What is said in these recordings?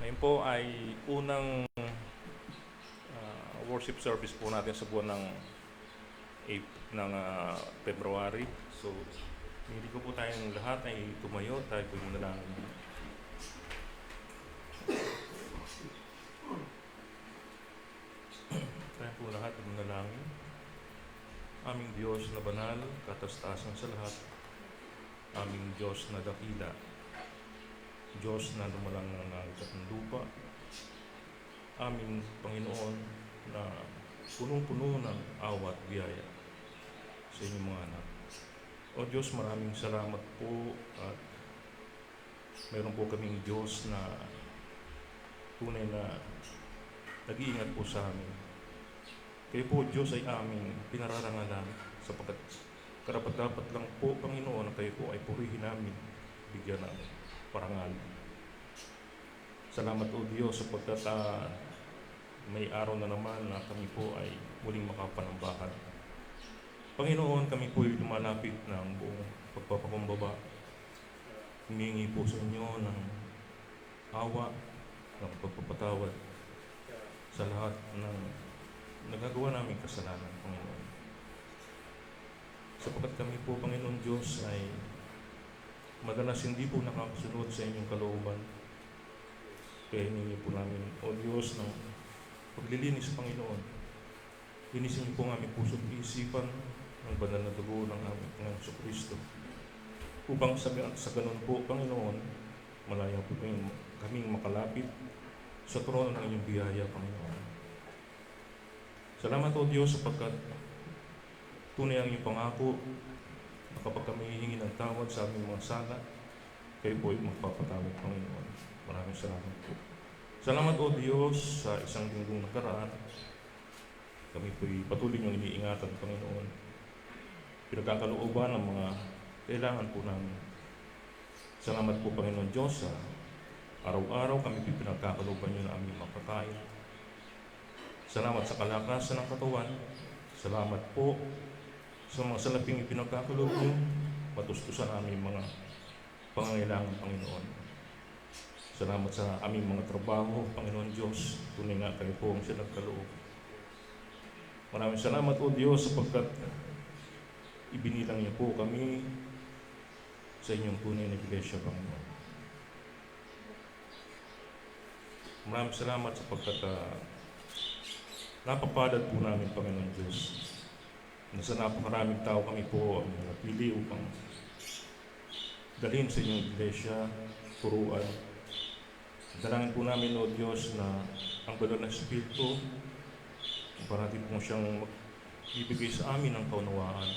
Ngayon po ay unang worship service po natin sa buwan ng February. So, hindi ko po tayong lahat ay tumayo, tayo po yung manalangin. Tayo po lahat ay manalangin. Aming Diyos na banal, katastasan sa lahat. Aming Diyos na dakila. Diyos na lumalang ng langit at ng lupa. Aming Panginoon na punong-puno ng awa at biyaya sa inyong mga anak. O Diyos, maraming salamat po at mayroon po kaming Diyos na tunay na nag-iingat po sa amin. Kayo po, Diyos, ay aming pinararangalan sapagkat karapat-dapat lang po, Panginoon, na kayo po ay purihin namin, bigyan ng parangal. Salamat o Diyos sapagkat may araw na naman na kami po ay muling makapanambahan. Panginoon, kami po ay lumalapit ng buong pagpapakumbaba. Humingi po sa inyo ng awa, ng pagpapatawad sa lahat ng nagagawa naming kasalanan, Panginoon. Sapagkat kami po, Panginoon Diyos, ay madalas hindi po nakasunod sa inyong kalooban. Kaya hiningi po namin, O Diyos, ng paglilinis, Panginoon. Linisin niyo po ang aming puso at isipan ng banal na dugo ng aming Panginoon Kristo. Upang sa ganun po, Panginoon, malaya po kaming makalapit sa trono ng inyong biyaya, Panginoon. Salamat o Diyos sapagkat tunay ang iyong pangako na kapag kami hihingi ng tawad sa aming mga sala, kayo po ay magpapatawad, Panginoon. Maraming salamat po. Salamat o Diyos sa isang linggong nakaraan. Kami po ay patuloy niyong iniingatan, Panginoon. Pinagkakalooban ng mga kailangan po namin. Salamat po, Panginoon Diyos, sa araw-araw kami po pinagkakalooban niyo na aming makakain. Salamat sa kalakasan ng katawan. Salamat po sa mga salaping ipinagkakaloob niyo. Matustusan aming mga pangangailangan, Panginoon. Salamat sa aming mga trabaho, Panginoon Diyos. Tunay nga kayo po ang sinagkaloob. Maraming salamat o Diyos sapagkat ibinilang niyo po kami sa inyong tunay na iglesia, Panginoon. Maraming salamat sapagkat napapalad po namin, Panginoon Diyos. Nasa napakaraming tao kami po ang napili upang dalhin sa inyong iglesia, turuan. Dalangin po namin, O Diyos, na ang banal na Espiritu parati po siyang ibigay sa amin ng kaunawaan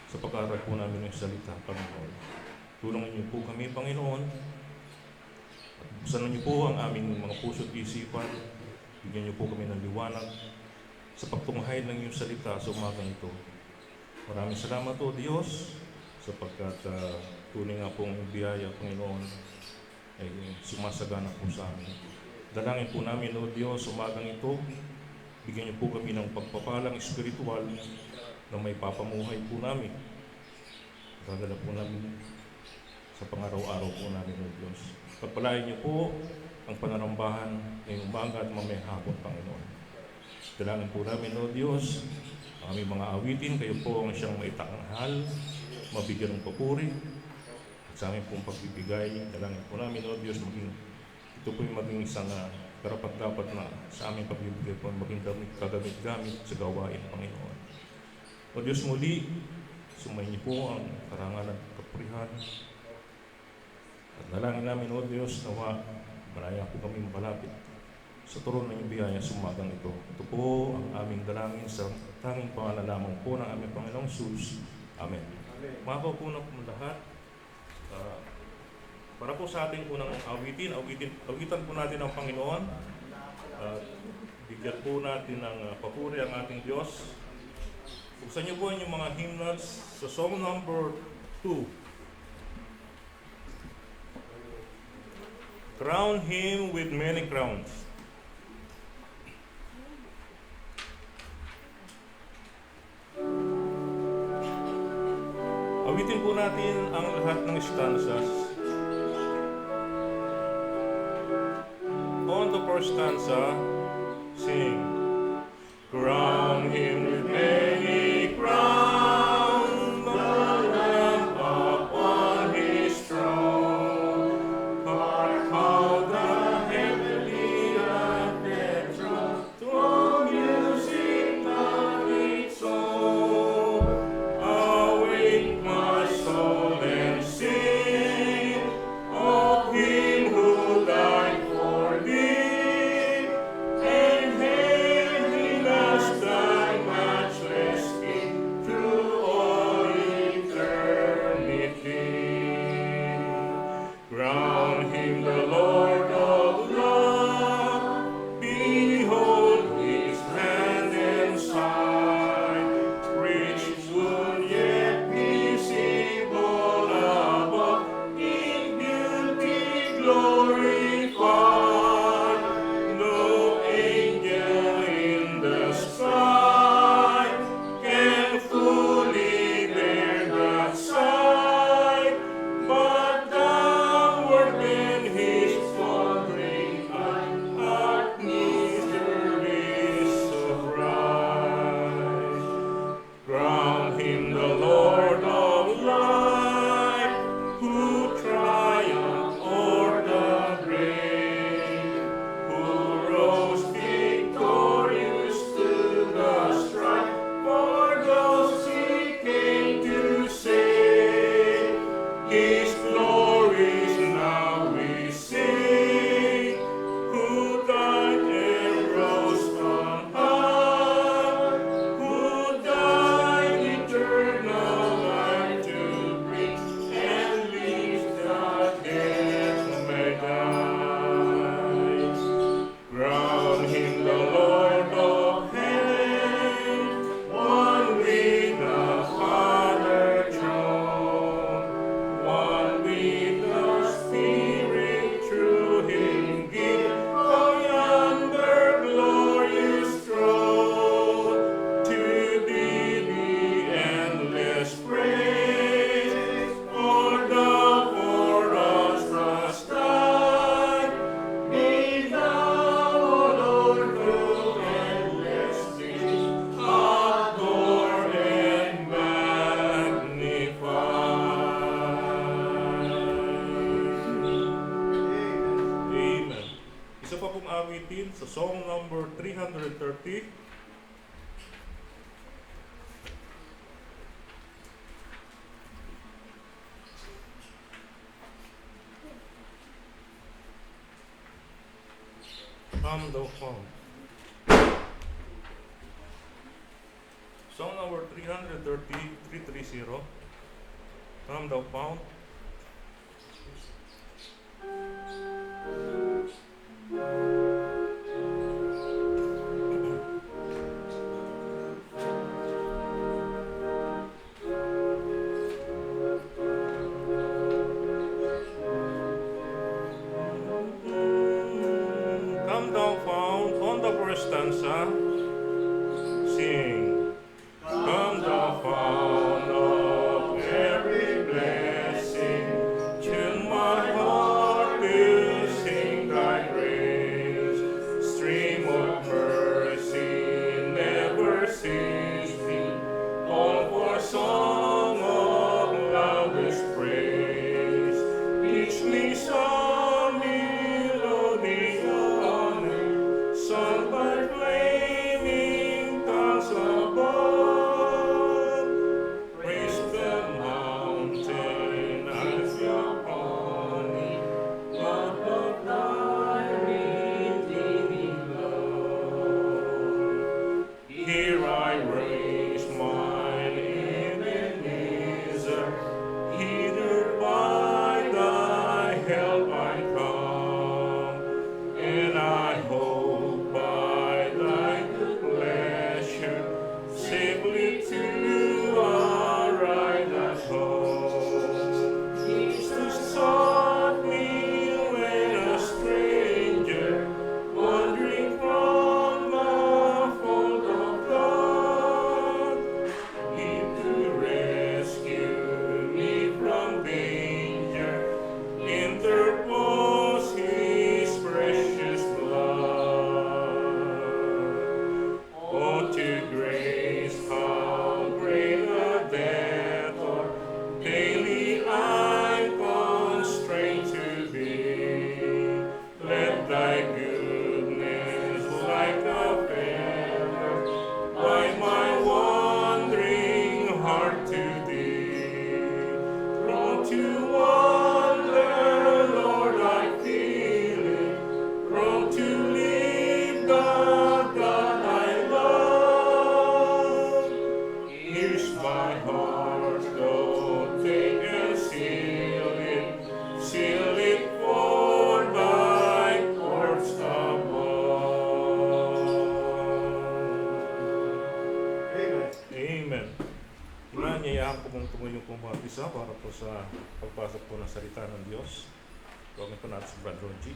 sa pag-aaral po namin ng salita, Panginoon. Tulungan niyo po kami, Panginoon, at buksan niyo po ang aming mga puso at isipan. Bigyan niyo po kami ng liwanag sa pagtunghay ng iyong salita sa umagang ito. Maraming salamat, O Diyos, sapagkat tunay nga pong biyaya, Panginoon, ay sumasagana po sa amin. Dalangin po namin, O Diyos, umagang ito, bigyan niyo po kami ng pagpapalang espiritual na may papamuhay po namin. Dadala po namin sa pangaraw-araw po namin, O Diyos. Pagpalain niyo po ang pananambahan ngayong umaga at mamayang hapon, Panginoon. Dalangin po namin, O Diyos, ang aming mga awitin, kayo po ang siyang maitanghal, mabigyan ng papuri, at sa aming pong pagbibigay. Dalangin po namin, O Diyos, ito po yung maging isang karapat-dapat na sa aming pagbibigay po, maging kagamit-gamit sa gawain, Panginoon. O Diyos, muli, sumayin niyo po ang karangalan at kapurihan. At dalangin namin, O Diyos, nawa malaya po kami malapit sa trono ng iyong biyaya sa umagang ito. Ito po ang aming dalangin sa tanging pangalan lamang po ng aming Panginoong Jesus. Amen. Mga po na po lahat, para po sa ating unang awitan po natin ang Panginoon. Bigyan po natin ng papuri ang ating Diyos. Buksan niyo po yung mga hymnals sa song number 2. Crown Him with many crowns. Awitin po natin ang lahat ng stanzas. first stanza, sing. Crown him with many crowns, the Lamb upon his throne. Hark how the heavenly orchestra through music of its own. Awake my soul and sing of him who died for thee, and hail him as thy matchless King through all eternity. Crown him the Lord of love, behold his hand and side, rich would yet visible above, in beauty glorified. No angel in the sky can fully bear that sight, but downward in his wandering eye, art misery surprise. Crown him the Lord of light, who triumphed o'er the grave, who rose victorious to the strife for those he came to save. His glories now we sing, who died and rose on high, who died eternal life to bring, and leaves the death may die. Crown him the Lord of heaven, one with the Father throne, one with the Spirit through him give, oh yonder glorious throne, to thee be endless praise, for thou for us hast died. Be thou, O Lord, through endless days, adored and magnified. Amen. Isa pa pong awitin sa song number 330. Come thou fount. Song number 330. Come thou fount. Come thou fount on the first stanza, sing. Come thou fount of every blessing, Kung tumuloy po mga isa para po sa pagpasok po ng salita ng Diyos. Gawin po natin si Brad Rogie.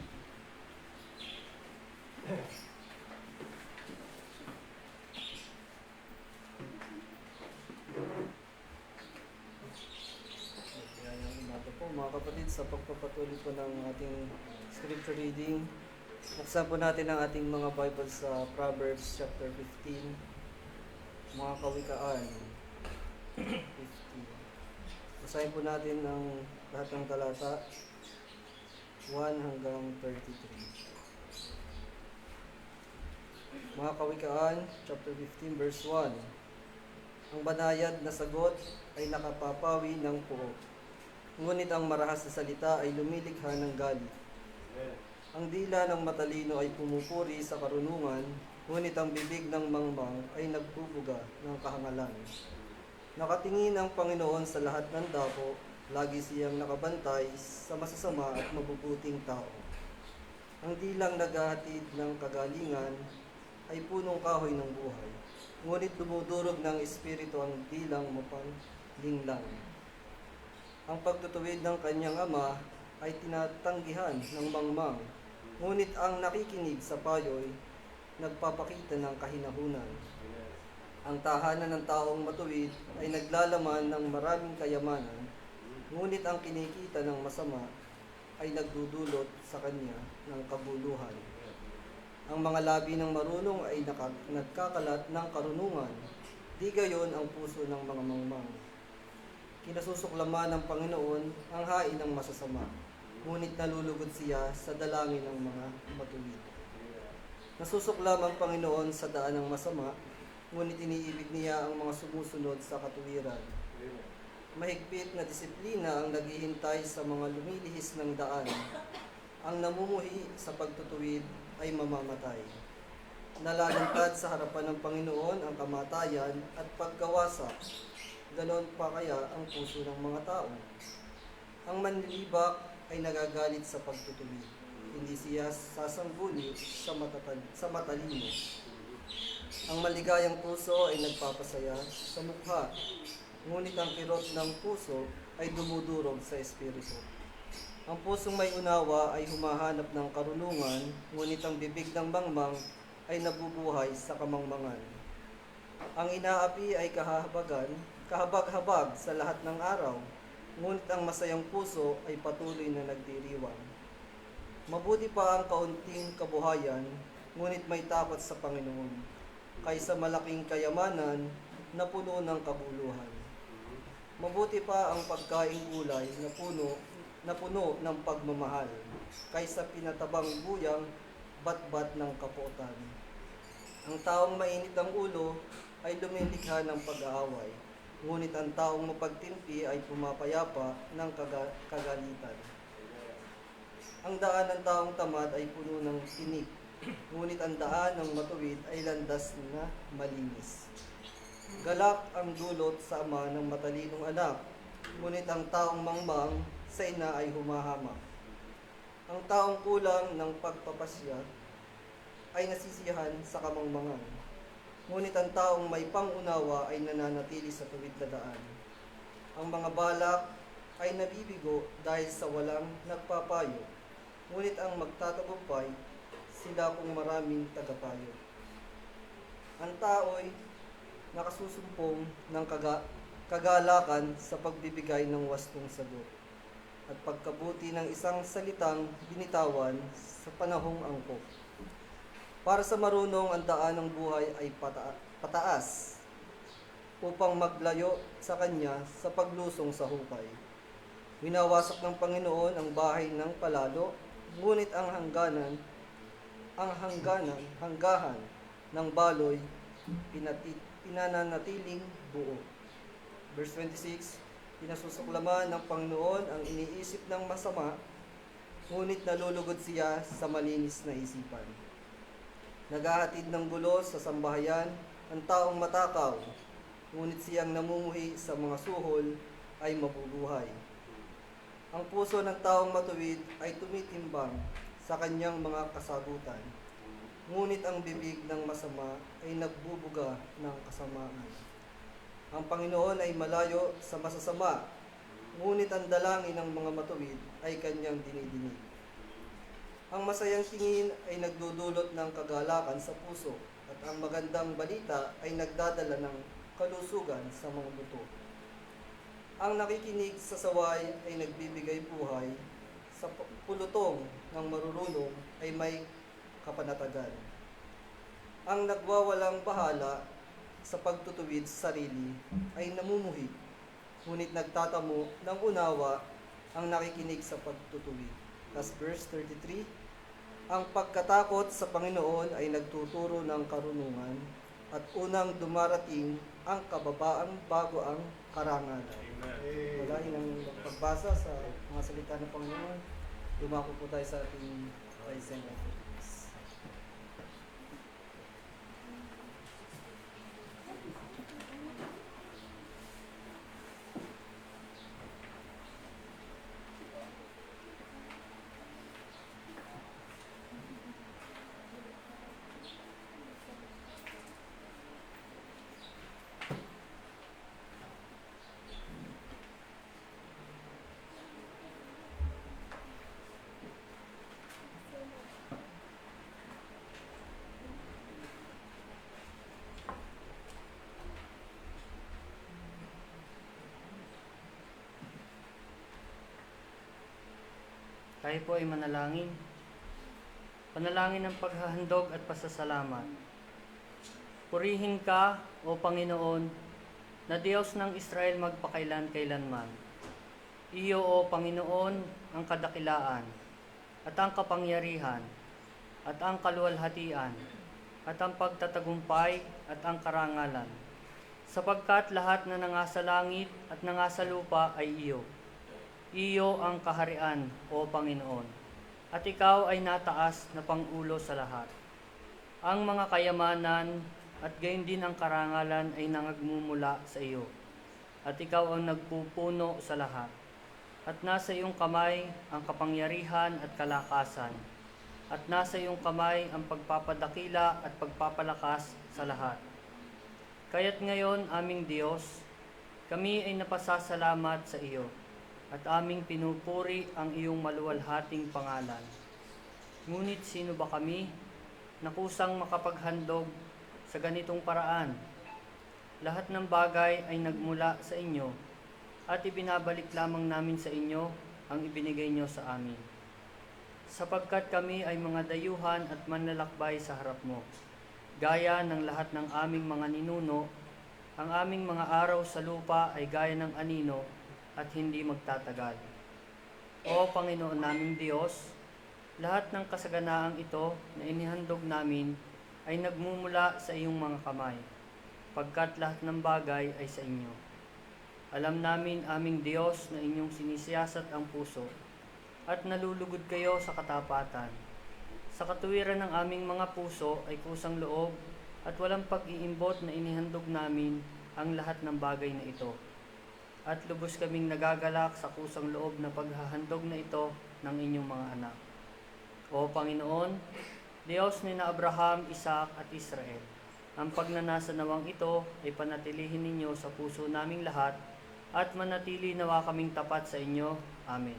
Mga kapatid, sa pagpapatuloy po ng ating scripture reading, buksan po natin ang ating mga Bible sa Proverbs chapter 15, mga kawikaan 15. Basahin po natin ang lahat ng talata 1 hanggang 33. Mga kawikaan chapter 15 verse 1. Ang banayad na sagot ay nakapapawi ng puot, ngunit ang marahas na salita ay lumilikha ng galit. Ang dila ng matalino ay pumupuri sa karunungan, ngunit ang bibig ng mangmang ay nagbubuga ng kahangalan. Nakatingin ang Panginoon sa lahat ng dako, lagi siyang nakabantay sa masasama at mabubuting tao. Ang dilang naghahatid ng kagalingan ay punong kahoy ng buhay, ngunit dumudurog ng espiritu ang dilang mapanglinglang. Ang pagtutuwid ng kanyang ama ay tinatanggihan ng mangmang, ngunit ang nakikinig sa payo'y nagpapakita ng kahinahunan. Ang tahanan ng taong matuwid ay naglalaman ng maraming kayamanan, ngunit ang kinikita ng masama ay nagdudulot sa kanya ng kabuluhan. Ang mga labi ng marunong ay nagkakalat ng karunungan, di gayon ang puso ng mga mangmang. Kinasusuklaman ng Panginoon ang hain ng masasama, ngunit nalulugod siya sa dalangin ng mga matuwid. Nasusuklam ang Panginoon sa daan ng masama, ngunit iniibig niya ang mga sumusunod sa katuwiran. Mahigpit na disiplina ang naghihintay sa mga lumilihis ng daan. Ang namumuhi sa pagtutuwid ay mamamatay. Nalalantad sa harapan ng Panginoon ang kamatayan at pagkawasak. Ganon pa kaya ang puso ng mga tao. Ang manlilibak ay nagagalit sa pagtutuwid. Hindi siya sasangguni sa matalino. Ang maligayang puso ay nagpapasaya sa mukha, ngunit ang kirot ng puso ay dumudurog sa espiritu. Ang pusong may unawa ay humahanap ng karunungan, ngunit ang bibig ng mangmang ay nabubuhay sa kamangmangan. Ang inaapi ay kahabag-habag sa lahat ng araw, ngunit ang masayang puso ay patuloy na nagdiriwang. Mabuti pa ang kaunting kabuhayan, ngunit may takot sa Panginoon, kaysa malaking kayamanan na puno ng kabuluhan. Mabuti pa ang pagkaing gulay na puno ng pagmamahal, kaysa pinatabang buyang bat-bat ng kapuotan. Ang taong mainit ang ulo ay lumilikha ng pag-aaway, ngunit ang taong mapagtimpi ay pumapayapa ng kagalitan. Ang daan ng taong tamad ay puno ng tinik, ngunit ang daan ng matuwid ay landas na malinis. Galak ang dulot sa ama ng matalinong anak, ngunit ang taong mangmang sa ina ay humahamak. Ang taong kulang ng pagpapasya ay nasisiyahan sa kamangmangan, ngunit ang taong may pangunawa ay nananatili sa tuwid na daan. Ang mga balak ay nabibigo dahil sa walang nagpapayo, ngunit ang magtatagumpay sila kung maraming tagapayo. Ang tao'y nakasusumpong ng kagalakan sa pagbibigay ng wastong sagot, at pagkabuti ng isang salitang binitawan sa panahong angkop. Para sa marunong, ang daan ng buhay ay pataas upang maglayo sa kanya sa paglusong sa hukay. Winawasak ng Panginoon ang bahay ng palalo, ngunit ang hanggahan ng baloy pinananatiling buo. Verse 26, pinasusuklaman ng Panginoon ang iniisip ng masama, ngunit nalulugod siya sa malinis na isipan. Naghahatid ng gulo sa sambahayan ang taong matakaw, ngunit siyang namumuhi sa mga suhol ay mabubuhay. Ang puso ng taong matuwid ay tumitimbang sa kanyang mga kasagutan, ngunit ang bibig ng masama ay nagbubuga ng kasamaan. Ang Panginoon ay malayo sa masasama, ngunit ang dalangin ng mga matuwid ay kanyang dinidinig. Ang masayang tingin ay nagdudulot ng kagalakan sa puso, at ang magandang balita ay nagdadala ng kalusugan sa mga buto. Ang nakikinig sa saway ay nagbibigay buhay, sa pulutong ng marurunong ay may kapanatagan. Ang nagwawalang bahala sa pagtutuwid sa sarili ay namumuhi, ngunit nagtatamo ng unawa ang nakikinig sa pagtutuwid. As verse 33, ang pagkatakot sa Panginoon ay nagtuturo ng karunungan, at unang dumarating ang kababaan bago ang karangalan. Wala ang pagbasa sa mga salita ng Panginoon. Dumako po tayo sa ating Rising of Peace. Tayo po ay manalangin. Panalangin ng paghahandog at pasasalamat. Purihin ka, O Panginoon, na Diyos ng Israel magpakailan-kailanman. Iyo, O Panginoon, ang kadakilaan, at ang kapangyarihan, at ang kaluwalhatian, at ang pagtatagumpay, at ang karangalan. Sapagkat lahat na nangasa langit at nangasa lupa ay iyo. Iyo ang kaharian, O Panginoon, at ikaw ay nataas na pangulo sa lahat. Ang mga kayamanan at gayon din ang karangalan ay nangagmumula sa iyo, at ikaw ang nagpupuno sa lahat. At nasa iyong kamay ang kapangyarihan at kalakasan, at nasa iyong kamay ang pagpapadakila at pagpapalakas sa lahat. Kaya't ngayon, aming Diyos, kami ay napasasalamat sa iyo, at aming pinupuri ang iyong maluwalhating pangalan. Ngunit sino ba kami na kusang makapaghandog sa ganitong paraan? Lahat ng bagay ay nagmula sa inyo, at ibinabalik lamang namin sa inyo ang ibinigay niyo sa amin. Sapagkat kami ay mga dayuhan at manlalakbay sa harap mo. Gaya ng lahat ng aming mga ninuno, ang aming mga araw sa lupa ay gaya ng anino at hindi magtatagal. O Panginoon naming Diyos, lahat ng kasaganaang ito na inihandog namin ay nagmumula sa iyong mga kamay, pagkat lahat ng bagay ay sa inyo. Alam namin, aming Diyos, na inyong sinisiyasat ang puso, at nalulugod kayo sa katapatan. Sa katuwiran ng aming mga puso ay kusang loob, at walang pag-iimbot na inihandog namin ang lahat ng bagay na ito. At lubos kaming nagagalak sa kusang loob na paghahandog na ito ng inyong mga anak. O Panginoon, Diyos ni na Abraham, Isaac at Israel, ang pagnanasa nawang ito ay panatilihin ninyo sa puso naming lahat, at manatili nawa kaming tapat sa inyo. Amen.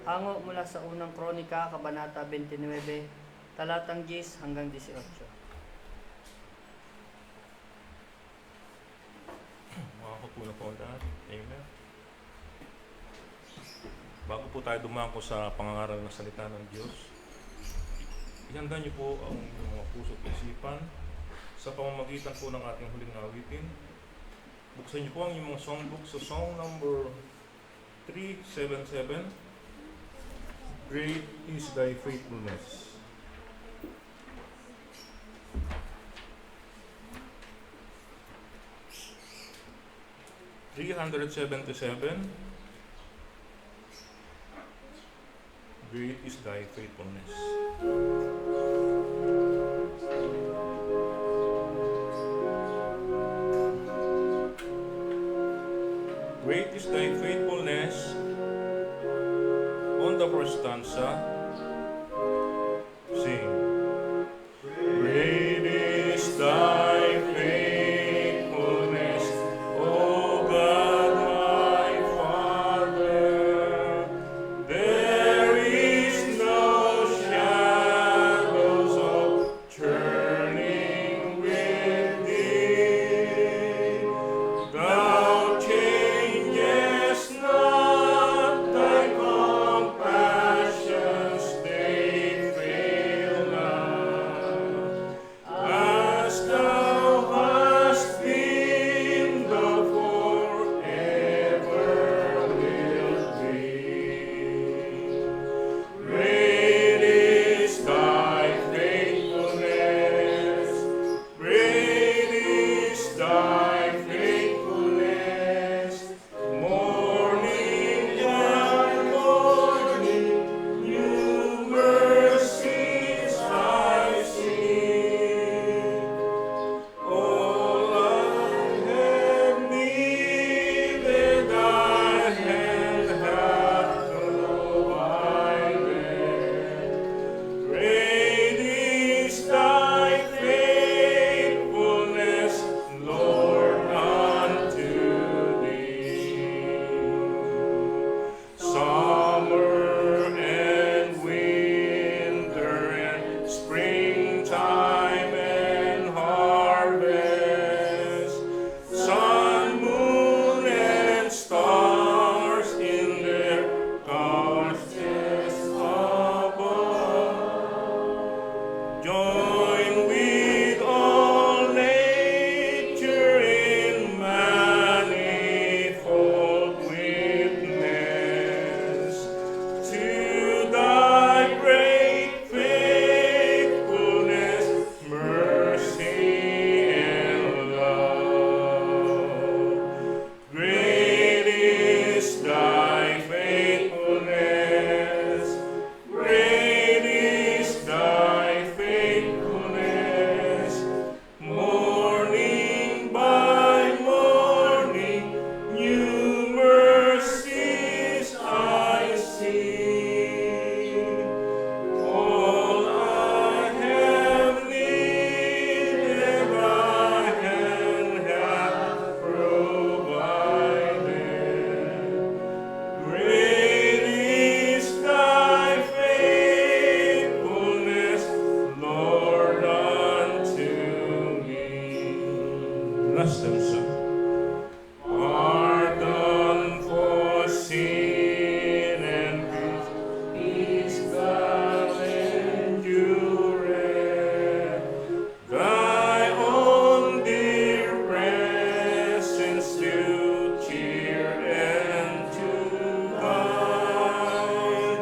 Hango mula sa unang Kronika, Kabanata 29, talatang 10 hanggang 18. Makakapuna po lahat. Amen. Bago po tayo dumako sa pangangaral ng salita ng Diyos, ihanda niyo po ang mga puso at isipan sa pamamagitan po ng ating huling awitin. Buksan niyo po ang inyong mga songbook sa song number 377, Great is Thy Faithfulness. Great is Thy Faithfulness. Great is Thy faithfulness. On the first stanza, sing. Great is Thy faithfulness, O Join with all nature in manifold witness to thy great faithfulness, mercy, and love. Great is thy faithfulness. Great is thy faithfulness. Morning by morning, new mercies I see. All I have needed, thy hand hath provided. Great is thy faithfulness, Lord, unto me. Bless them, sir. Pardon for sin and peace thou endurest. Thy own dear presence to cheer and to guide.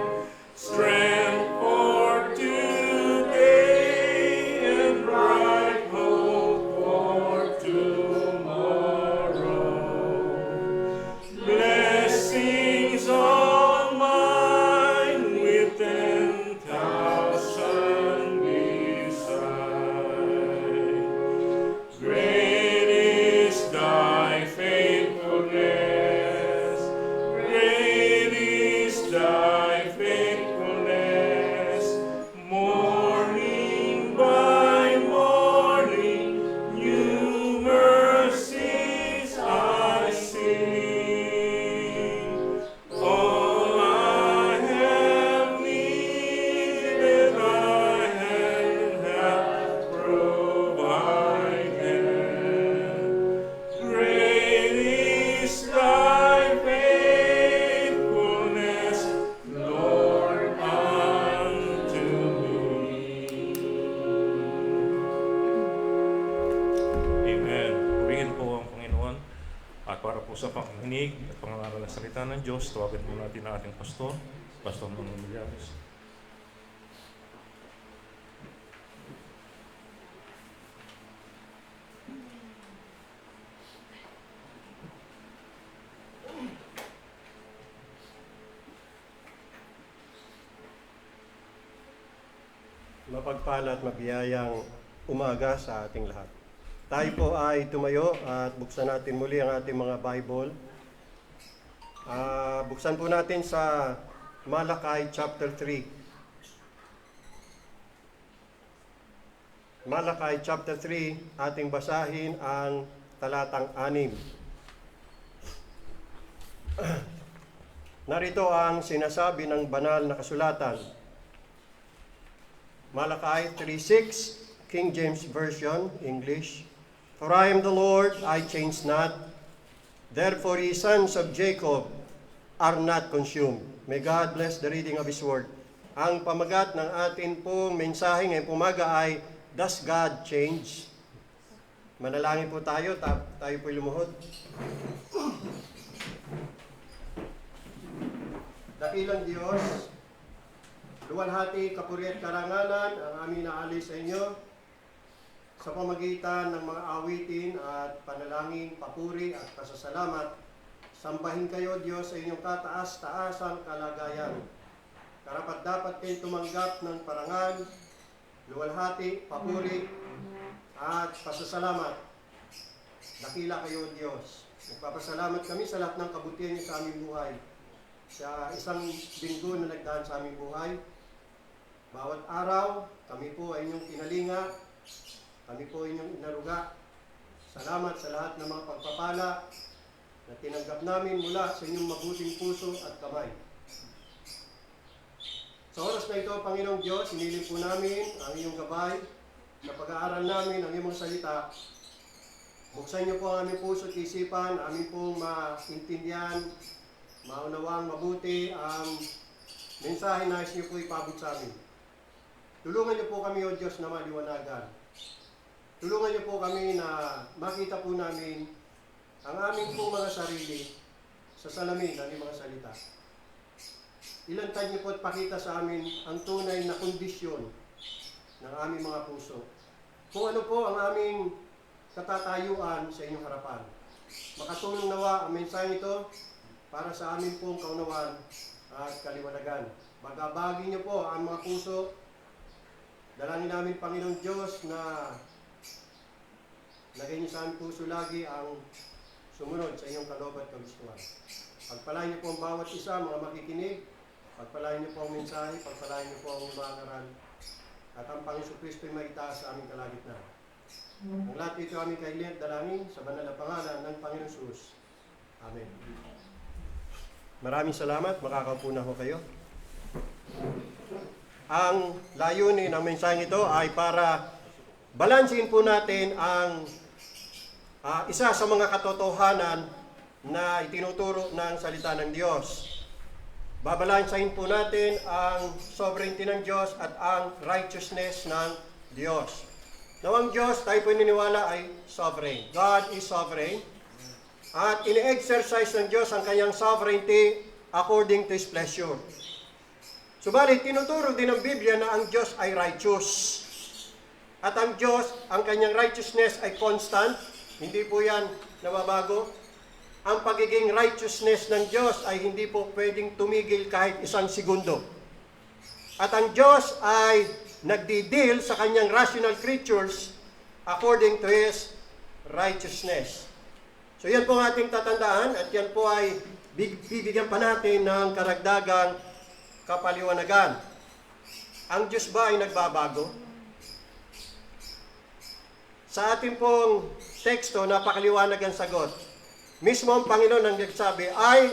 Strength for today and bright hope for tomorrow. Blessings all mine with 10,000 beside. Great is thy faithfulness. Great is thy faithfulness. Morning by morning, new mercies I see. All I have needed, thy hand hath provided. Great is thy faithfulness, Lord, unto me. Amen. Purihin po ang Panginoon. At para po sa pakikinig at pangangaral ng salita ng Diyos, tawagan po natin ang ating pastor, Pastor Manuel Millares. Mapagpala at mabiyayang umaga sa ating lahat. Tayo po ay tumayo at buksan natin muli ang ating mga Bible. Buksan po natin sa Malakay chapter 3. Malakay chapter 3, ating basahin ang talatang 6. Narito ang sinasabi ng banal na kasulatan. Malakay 3:6, King James Version, English. For I am the Lord, I change not. Therefore ye sons of Jacob are not consumed. May God bless the reading of His Word. Ang pamagat ng atin pong mensahe ngayong umaga ay, Does God change? Manalangin po tayo, tayo po lumuhod. Dakilang Diyos, luwalhati, kapuri at karangalan ang aming naalis sa inyo sa pamagitan ng mga awitin at panalangin, papuri at pasasalamat. Sambahin kayo, Diyos, sa inyong kataas-taasang kalagayan. Karapat-dapat kayo tumanggap ng parangal, luwalhati, papuri at pasasalamat. Dakila kayo, Diyos. Nagpapasalamat kami sa lahat ng kabutihan niyo sa aming buhay. Sa isang linggo na nagdaan sa aming buhay, bawat araw, kami po ay inyong pinalinga, kami po ay inyong inaruga. Salamat sa lahat ng mga pagpapala na tinanggap namin mula sa inyong mabuting puso at kamay. Sa oras na ito, Panginoong Diyos, iniling po namin ang iyong gabay sa pag-aaral namin ang iyong mga salita. Buksan niyo po ang aming puso at isipan, amin pong maintindihan, maunawang mabuti ang mensahe na niyo po ipabot sa amin. Tulungan niyo po kami, O Diyos, na maliwanagan. Tulungan niyo po kami na makita po namin ang aming po mga sarili sa salamin ng mga salita. Ilantad niyo po at pakita sa amin ang tunay na kondisyon ng aming mga puso. Kung ano po ang aming katatayuan sa inyong harapan. Makatulong nawa ang mensahe ito para sa amin pong kaunawan at kaliwanagan. Magabagi niyo po ang mga puso. Dalangin namin, Panginoon Diyos, na lagay niyo sa aming puso lagi ang sumunod sa inyong kaloob at kagustuhan. Pagpalain niyo po ang bawat isa, mga makikinig. Pagpalain niyo po ang mensahe, pagpalain niyo po ang umangaral. At ang Panginoon Kristo ay maitaas sa aming kalagitnaan. Ang lahat ito aming kahilingan dalangin sa banal na pangalan ng Panginoon Jesus. Amen. Maraming salamat. Makakaupo na ho kayo. Ang layunin ng mensaheng ito ay para balansin po natin ang isa sa mga katotohanan na itinuturo ng salita ng Diyos. Babalansahin po natin ang sovereignty ng Diyos at ang righteousness ng Diyos. Now ang Diyos, tayo po niniwala, ay sovereign. God is sovereign. At ini-exercise ng Diyos ang kanyang sovereignty according to His pleasure. Subalit, tinuturo din ng Biblia na ang Diyos ay righteous. At ang Diyos, ang kanyang righteousness ay constant. Hindi po yan nababago. Ang pagiging righteousness ng Diyos ay hindi po pwedeng tumigil kahit isang segundo. At ang Diyos ay nagdi-deal sa kanyang rational creatures according to His righteousness. So yan po ang ating tatandaan at yan po ay bibigyan pa natin ng karagdagang kapaliwanagan. Ang Diyos ba ay nagbabago? Sa ating pong teksto, napakaliwanag ang sagot. Mismo ang Panginoon ang nagsabi, I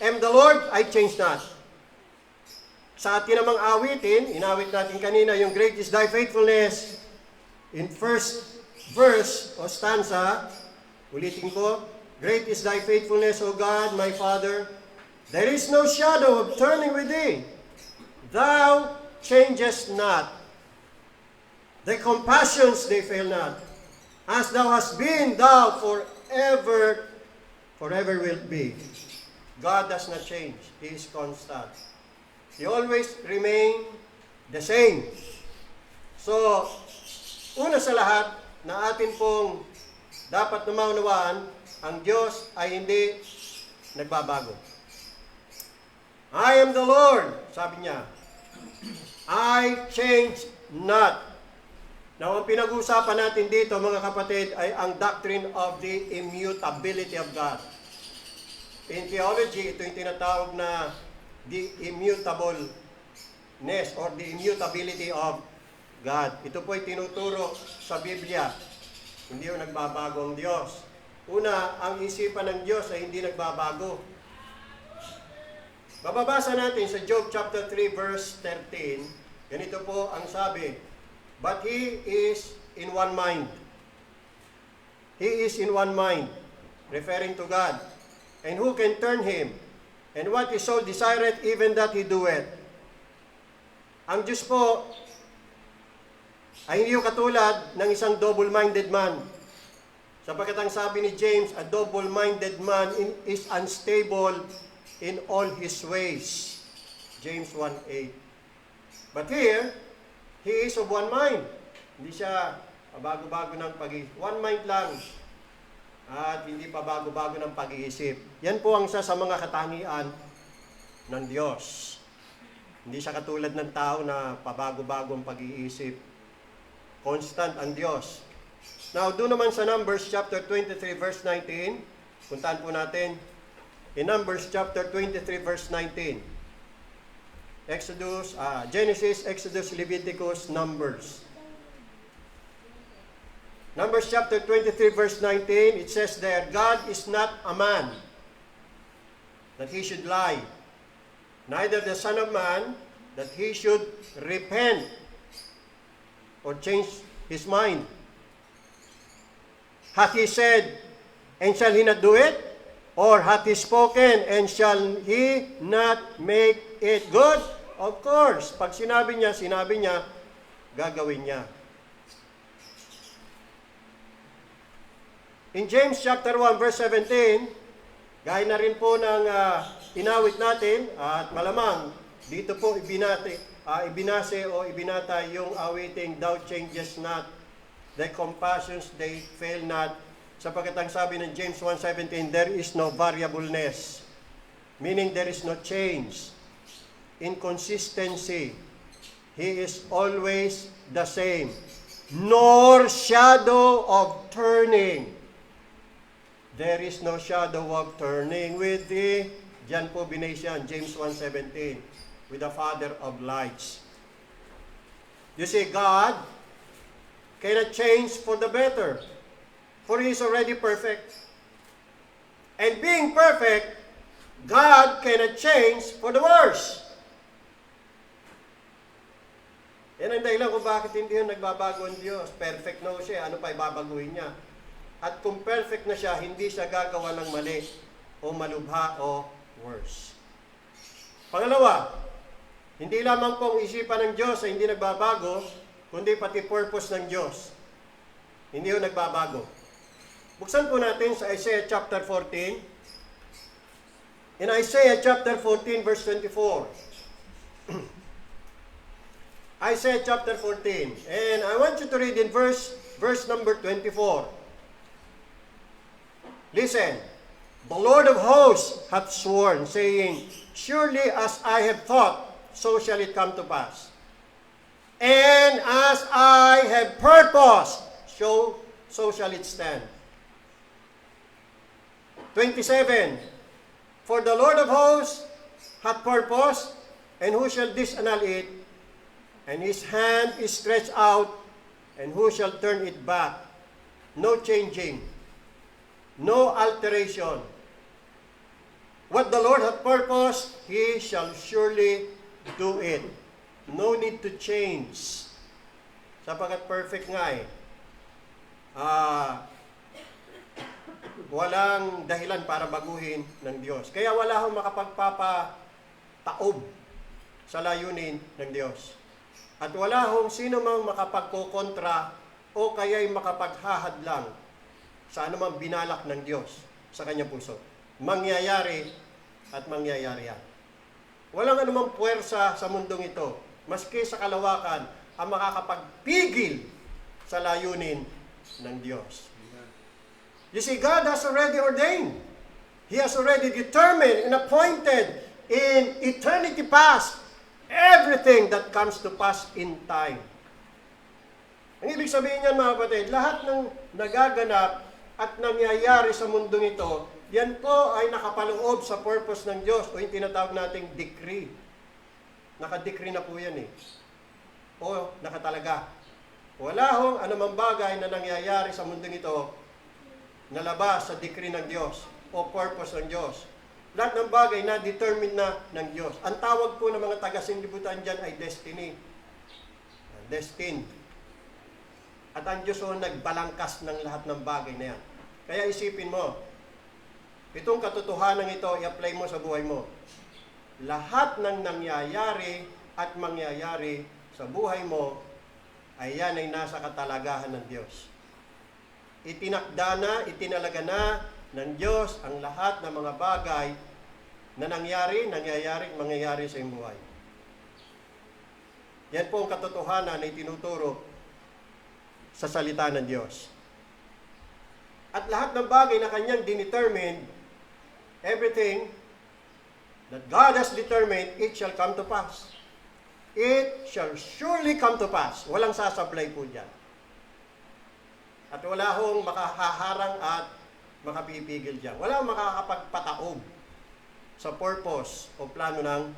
am the Lord, I change not. Sa atin namang awitin, inawit natin kanina, yung great is thy faithfulness. In first verse o stanza, ulitin ko, great is thy faithfulness, O God, my Father. There is no shadow of turning with thee. Thou changest not. Thy compassions, they fail not. As thou hast been, thou forever wilt be. God does not change. He is constant. He always remain the same. So, una sa lahat, na atin pong dapat maunawaan, ang Diyos ay hindi nagbabago. I am the Lord, sabi niya. I change not. Now, ang pinag-uusapan natin dito, mga kapatid, ay ang doctrine of the immutability of God. In theology, ito yung tinatawag na the immutableness or the immutability of God. Ito po ay tinuturo sa Biblia. Hindi yung nagbabago ang Diyos. Una, ang isipan ng Diyos ay hindi nagbabago. Mababasa natin sa Job chapter 3 verse 13. Ganito po ang sabi, but He is in one mind. He is in one mind, referring to God. And who can turn Him? And what His soul desireth, even that He doeth. Ang Diyos po ay hindi katulad ng isang double-minded man. Sapagkat ang sabi ni James, a double-minded man is unstable in all his ways. James 1:8. But here, he is of one mind. Hindi siya bago-bago ng one mind lang. At hindi pa bago-bago ng pag-iisip. Yan po ang isa sa mga katangian ng Diyos. Hindi siya katulad ng tao na pabago-bago ang pag-iisip. Constant ang Diyos. Now, doon naman sa Numbers chapter 23 verse 19, puntahan po natin. In Numbers chapter 23 verse 19. Genesis, Exodus, Leviticus, Numbers. Numbers chapter 23 verse 19, it says there, God is not a man that He should lie, neither the Son of Man that He should repent or change His mind. Hath He said, and shall He not do it? Or hath He spoken, and shall He not make it good? Of course, pag sinabi niya, gagawin niya. In James chapter 1 verse 17, gaya na rin po ng inawit natin at malamang dito po ibinase o ibinata yung awiting thou changes not, thy compassions they fail not, sapagkat ang sabi ng James 1:17, there is no variableness, meaning there is no change, inconsistency. He is always the same, nor shadow of turning. There is no shadow of turning with thee. Diyan po binase yan, James 1:17, with the Father of lights. You see, God cannot change for the better, for He is already perfect. And being perfect, God cannot change for the worse. Yan ang dahilan kung bakit hindi yun nagbabago ang Diyos. Perfect na siya, ano pa ibabaguhin niya? At kung perfect na siya, hindi siya gagawa ng mali o malubha o worse. Pangalawa, hindi lamang pong isipan ng Diyos ay hindi nagbabago, kundi pati purpose ng Diyos. Hindi yun nagbabago. Buksan po natin sa Isaiah chapter 14. In Isaiah chapter 14 verse 24. Isaiah chapter 14. And I want you to read in verse number 24. Listen, the Lord of hosts hath sworn, saying, surely as I have thought, so shall it come to pass. And as I have purposed, so shall it stand. 27, for the Lord of hosts hath purposed, and who shall disannul it? And his hand is stretched out, and who shall turn it back? No changing. No alteration. What the Lord hath purposed, He shall surely do it. No need to change. Sapagkat perfect nga eh. Walang dahilan para baguhin ng Diyos. Kaya wala akong makapagpapataob sa layunin ng Diyos. At wala akong sino mang makapagkukontra o kaya'y makapaghahadlang sa anumang binalak ng Diyos sa kanyang puso. Mangyayari at mangyayari yan. Walang anumang puwersa sa mundong ito, maski sa kalawakan, ang makakapagpigil sa layunin ng Diyos. You see, God has already ordained. He has already determined and appointed in eternity past everything that comes to pass in time. Ang ibig sabihin niyan, mga kapatid, lahat ng nagaganap at nangyayari sa mundong ito, yan po ay nakapaloob sa purpose ng Diyos o yung tinatawag nating decree. Naka-decree na po yan eh. O nakatalaga. Wala hong anumang bagay na nangyayari sa mundong ito na labas sa decree ng Diyos o purpose ng Diyos. Lahat ng bagay na determined na ng Diyos. Ang tawag po ng mga taga-sindibutan dyan ay destiny. Destined. At ang Diyos o nagbalangkas ng lahat ng bagay na yan. Kaya isipin mo, itong katotohanan ito, i-apply mo sa buhay mo. Lahat ng nangyayari at mangyayari sa buhay mo, ay yan ay nasa katalagahan ng Diyos. Itinakda na, itinalaga na ng Diyos ang lahat ng mga bagay na nangyayari, mangyayari sa iyong buhay. Yan po ang katotohanan na itinuturo sa salita ng Diyos. At lahat ng bagay na kanyang dinetermine, everything that God has determined, it shall come to pass. It shall surely come to pass. Walang sasablay po dyan. At wala hong makahaharang at makapipigil dyan. Wala makakapagpataob sa purpose o plano ng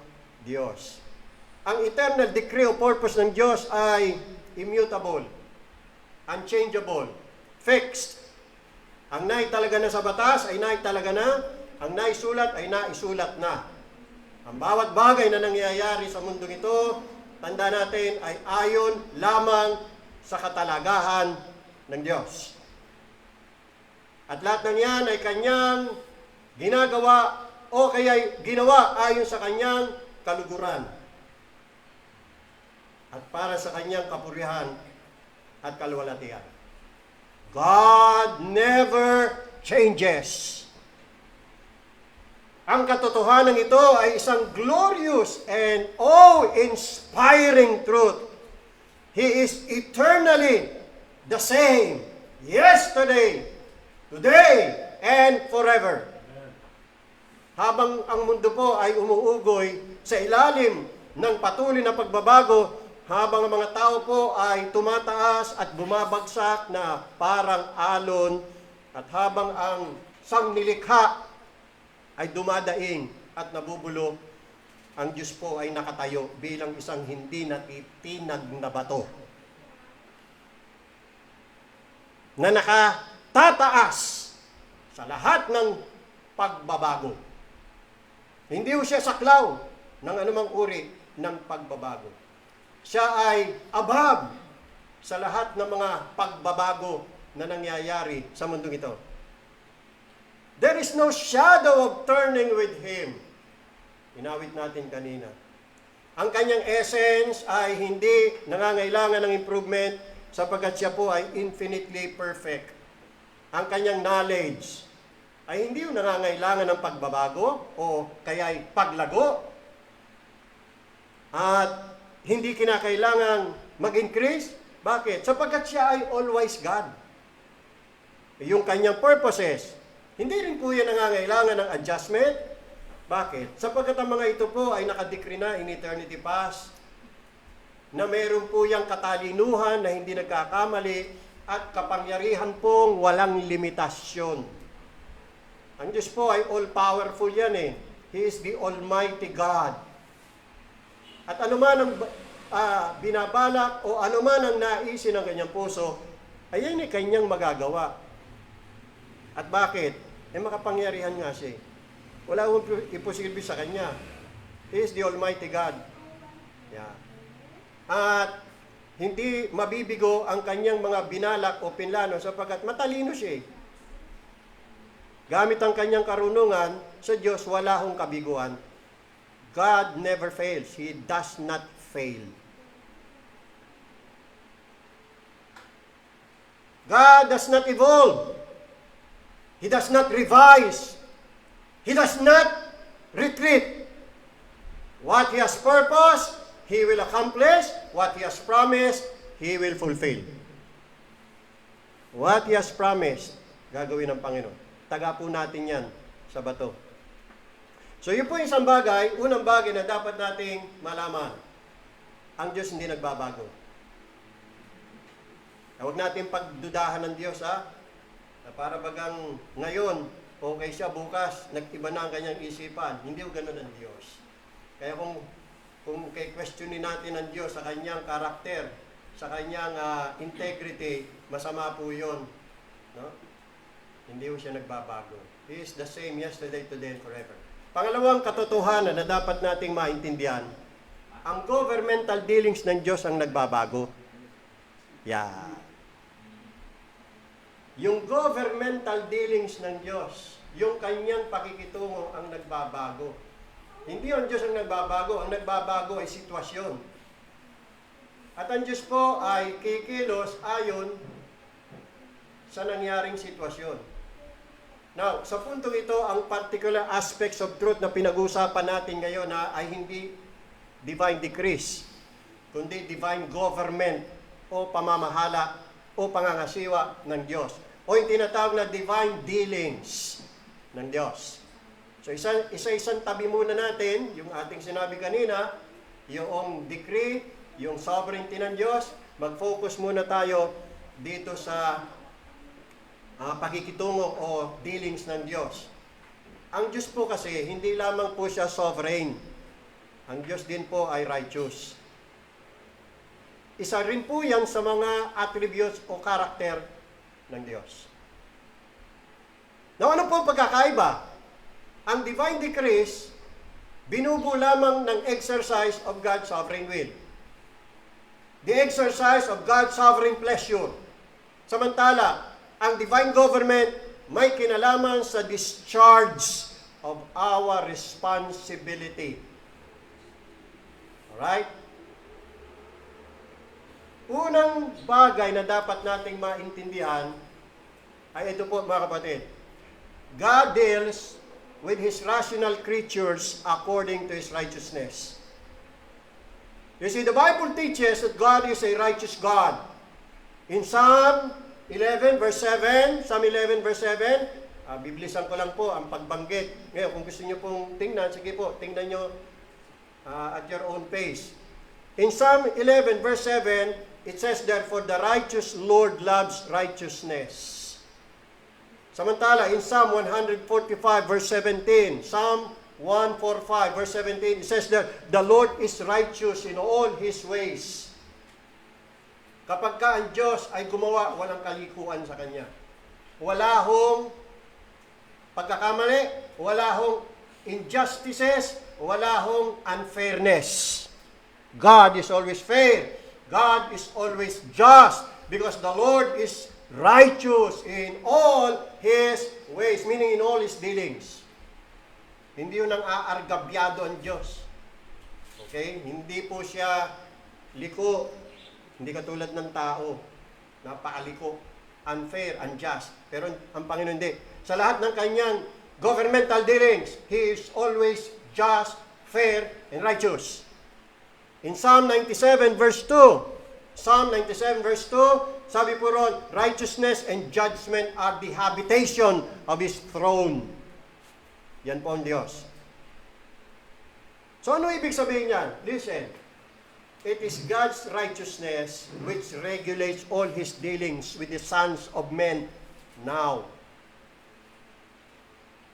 Diyos. Ang eternal decree o purpose ng Diyos ay immutable, unchangeable, fixed. Ang naitalaga na sa batas ay naitalaga na, ang naisulat ay naisulat na. Ang bawat bagay na nangyayari sa mundong ito, tanda natin, ay ayon lamang sa katalagahan ng Diyos. At lahat ng yan ay kanyang ginagawa o kaya ginawa ayon sa kanyang kaluguran. at para sa kanyang kapurihan at kaluwalhatian. God never changes. Ang katotohanan ito ay isang glorious and awe-inspiring truth. He is eternally the same, yesterday, today, and forever. Habang ang mundo po ay umuugoy sa ilalim ng patuloy na pagbabago, habang ang mga tao po ay tumataas at bumabagsak na parang alon, at habang ang sangnilikha ay dumadaing at nabubulok, ang Diyos po ay nakatayo bilang isang hindi natitinag na bato na nakatataas sa lahat ng pagbabago. Hindi po siya saklaw ng anumang uri ng pagbabago. Siya ay above sa lahat ng mga pagbabago na nangyayari sa mundong ito. There is no shadow of turning with Him. Inawit natin kanina. Ang kanyang essence ay hindi nangangailangan ng improvement sapagkat siya po ay infinitely perfect. Ang kanyang knowledge ay hindi yung nangangailangan ng pagbabago o kaya ay paglago. At hindi kinakailangang mag-increase. Bakit? Sapagkat siya ay always God. Yung kanyang purposes, hindi rin po yan nangangailangan ng adjustment. Bakit? Sapagkat ang mga ito po ay nakadekri na in eternity past, na meron po yung katalinuhan na hindi nagkakamali at kapangyarihan pong walang limitasyon. Ang Diyos po ay all-powerful yan eh. He is the Almighty God. At anuman ang binabalak o anuman ang naisin ng kanyang puso, ayan ay kanyang magagawa. At bakit? Makapangyarihan nga siya. Wala akong imposible sa kanya. He is the Almighty God. Yeah. At hindi mabibigo ang kanyang mga binalak o pinlano sapagkat matalino siya. Gamit ang kanyang karunungan, sa Diyos wala hong kabiguan. God never fails. He does not fail. God does not evolve. He does not revise. He does not retreat. What He has purposed, He will accomplish. What He has promised, He will fulfill. What He has promised, gagawin ng Panginoon. Taga po natin yan sa bato. So yun po yung isang bagay, unang bagay na dapat nating malaman. Ang Diyos hindi nagbabago. Huwag natin pagdudahan ng Diyos, ha? Na para bagang ngayon, okay siya, bukas, nag-iba na ang kanyang isipan. Hindi ko ganun ang Diyos. Kaya kung questionin natin ang Diyos sa kanyang karakter, sa kanyang integrity, masama po yun. No? Hindi ko siya nagbabago. He is the same yesterday, today, and forever. Pangalawang katotohanan na dapat nating maintindihan, ang governmental dealings ng Diyos ang nagbabago. Yeah. Yung governmental dealings ng Diyos, yung kanyang pakikitungo ang nagbabago. Hindi ang Diyos ang nagbabago. Ang nagbabago ay sitwasyon. At ang Diyos po ay kikilos ayon sa nangyaring sitwasyon. Now, sa puntong ito, ang particular aspects of truth na pinag-uusapan natin ngayon ay hindi divine decrees, kundi divine government o pamamahala o pangangasiwa ng Diyos. O yung tinatawag na divine dealings ng Diyos. So isa-isang tabi muna natin, yung ating sinabi kanina, yung decree, yung sovereignty ng Diyos. Mag-focus muna tayo dito sa pakikitungo o dealings ng Diyos. Ang Diyos po kasi, hindi lamang po siya sovereign. Ang Diyos din po ay righteous. Isa rin po yan sa mga attributes o karakter ng Diyos. Now, ano po ang pagkakaiba? Ang divine decrees, binubuo lamang ng exercise of God's sovereign will. The exercise of God's sovereign pleasure. Samantala, ang divine government may kinalaman sa discharge of our responsibility. Alright? Unang bagay na dapat nating maintindihan ay ito po mga kapatid. God deals with His rational creatures according to His righteousness. You see, the Bible teaches that God is a righteous God. In Psalm 11 verse 7, biblisan ko lang po ang pagbanggit. Ngayon, kung gusto niyo pong tingnan, sige po, tingnan niyo at your own pace. In Psalm 11 verse 7, it says, "Therefore the righteous Lord loves righteousness." Samantala, in Psalm 145 verse 17, Psalm 145 verse 17, it says that the Lord is righteous in all His ways. Kapag ka ang Diyos ay gumawa, walang kalikuan sa Kanya. Wala hong pagkakamali, wala hong injustices, wala hong unfairness. God is always fair. God is always just because the Lord is righteous in all His ways, meaning in all His dealings. Hindi yun ang aargabyado ang Diyos. Okay? Hindi po siya liko. Hindi katulad ng tao. Napakaliko. Unfair, unjust. Pero ang Panginoon hindi. Sa lahat ng kanyang governmental dealings, He is always just, fair, and righteous. In Psalm 97 verse 2, Psalm 97 verse 2, sabi po ron, righteousness and judgment are the habitation of His throne. Yan po ang Diyos. So ano ibig sabihin niyan? Listen, it is God's righteousness which regulates all His dealings with the sons of men now.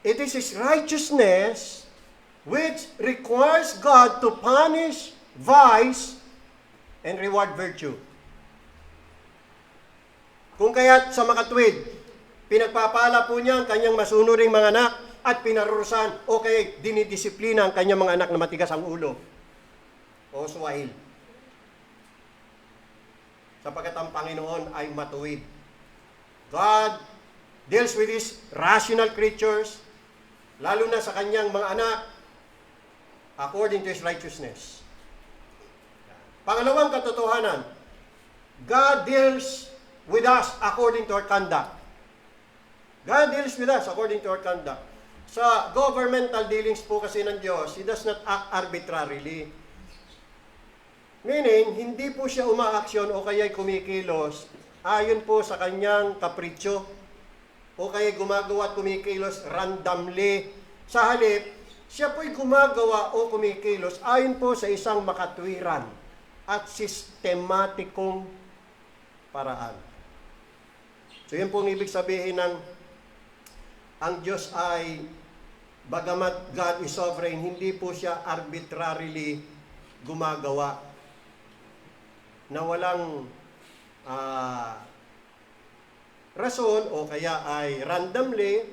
It is His righteousness which requires God to punish vice and reward virtue. Kung kaya't sa makatwid, pinagpapala po niya ang kanyang masunuring mga anak at pinarurusan o kaya dinidisiplina ang kanyang mga anak na matigas ang ulo o suwail. Sapagkat ang Panginoon ay matuwid. God deals with His rational creatures, lalo na sa kanyang mga anak, according to His righteousness. Pangalawang katotohanan, God deals with us according to our conduct. God deals with us according to our conduct. Sa governmental dealings po kasi ng Diyos, He does not act arbitrarily. Meaning, hindi po siya umaaksyon o kaya'y kumikilos ayon po sa kanyang kapritsyo o kaya'y gumagawa at kumikilos randomly. Sa halip, siya po'y gumagawa o kumikilos ayon po sa isang makatwiran at sistematikong paraan. So yun po ang ibig sabihin ng ang Diyos ay, bagamat God is sovereign, hindi po siya arbitrarily gumagawa na walang rason o kaya ay randomly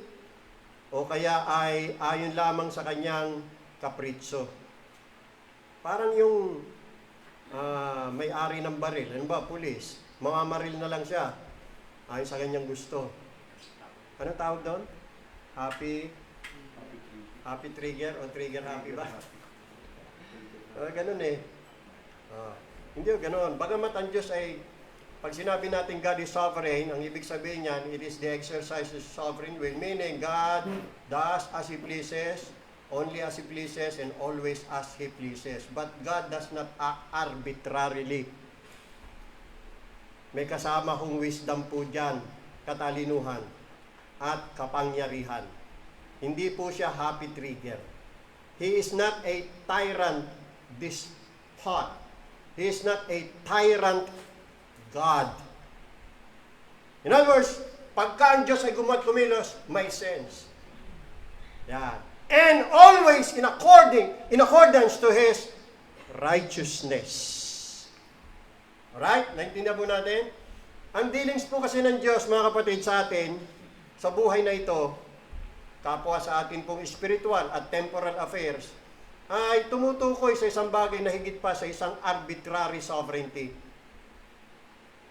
o kaya ay ayon lamang sa kanyang kapritso. Parang yung may-ari ng baril, ano ba, pulis, mamamaril na lang siya ayon sa kanyang gusto. Anong tawag doon? Happy trigger o trigger happy ba? Ganun eh. Hindi ganun. Bagamat ang Diyos ay, pag sinabi natin God is sovereign, ang ibig sabihin niyan, it is the exercise of sovereign will. Meaning, God does as He pleases, only as He pleases, and always as He pleases. But God does not act arbitrarily. May kasama kong wisdom po dyan, katalinuhan, at kapangyarihan. Hindi po siya happy trigger. He is not a tyrant despot. He is not a tyrant God. In other words, pagka ang Diyos ay kumilos, may sense. Yan. And always in accordance to His righteousness. Alright? Naintindihan po natin? Ang dealings po kasi ng Diyos, mga kapatid, sa atin, sa buhay na ito, kapwa sa atin pong spiritual at temporal affairs, ay tumutukoy sa isang bagay na higit pa sa isang arbitrary sovereignty.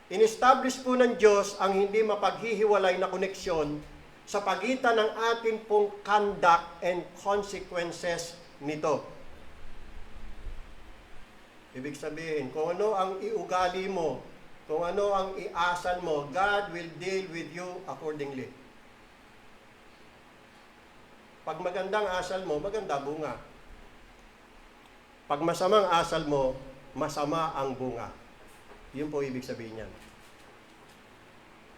In-establish po ng Diyos ang hindi mapaghihiwalay na koneksyon sa pagitan ng atin pong conduct and consequences nito. Ibig sabihin, kung ano ang iugali mo Kung ano ang iasal mo, God will deal with you accordingly. Pag magandang asal mo, maganda bunga. Pag masamang asal mo, masama ang bunga. Yun po ibig sabihin niyan.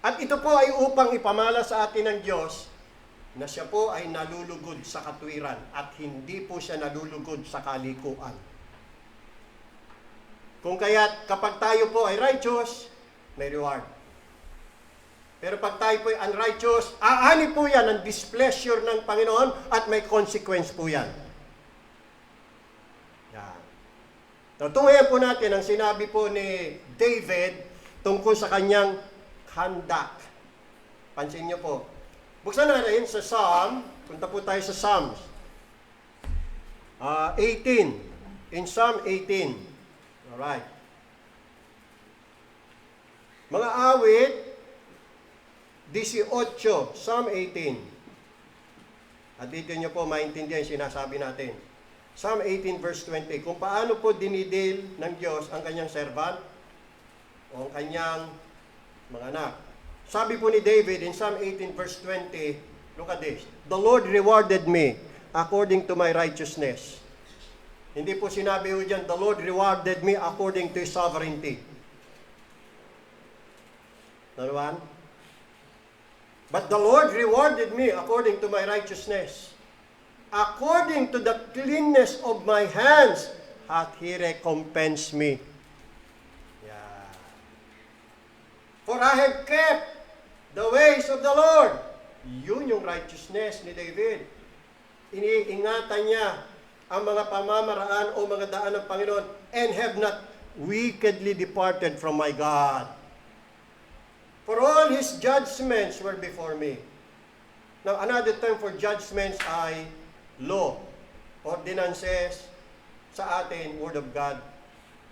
At ito po ay upang ipamala sa atin ng Diyos na siya po ay nalulugod sa katwiran at hindi po siya nalulugod sa kalikuan. Kung kaya't kapag tayo po ay righteous, may reward. Pero pag tayo po ay unrighteous, aani po yan ang displeasure ng Panginoon at may consequence po yan. Yan. Tunghayan po natin ang sinabi po ni David tungkol sa kanyang conduct. Pansin niyo po. Buksan natin sa Psalm. Punta po tayo sa Psalms. 18. In Psalm 18. Alright. Mga awit, 18. Psalm 18. At dito niyo po maintindihan yung sinasabi natin. Psalm 18 verse 20. Kung paano po dinidil ng Diyos ang kanyang servant o ang kanyang mga anak. Sabi po ni David in Psalm 18 verse 20, look at this. The Lord rewarded me according to my righteousness. Hindi po sinabi ho dyan, the Lord rewarded me according to His sovereignty. Number one. But the Lord rewarded me according to my righteousness. According to the cleanness of my hands hath He recompensed me. Yeah. For I have kept the ways of the Lord. Yun yung righteousness ni David. Iniingatan niya ang mga pamamaraan o mga daan ng Panginoon and have not wickedly departed from my God. For all His judgments were before me. Now, another term for judgments ay law, ordinances sa atin, Word of God.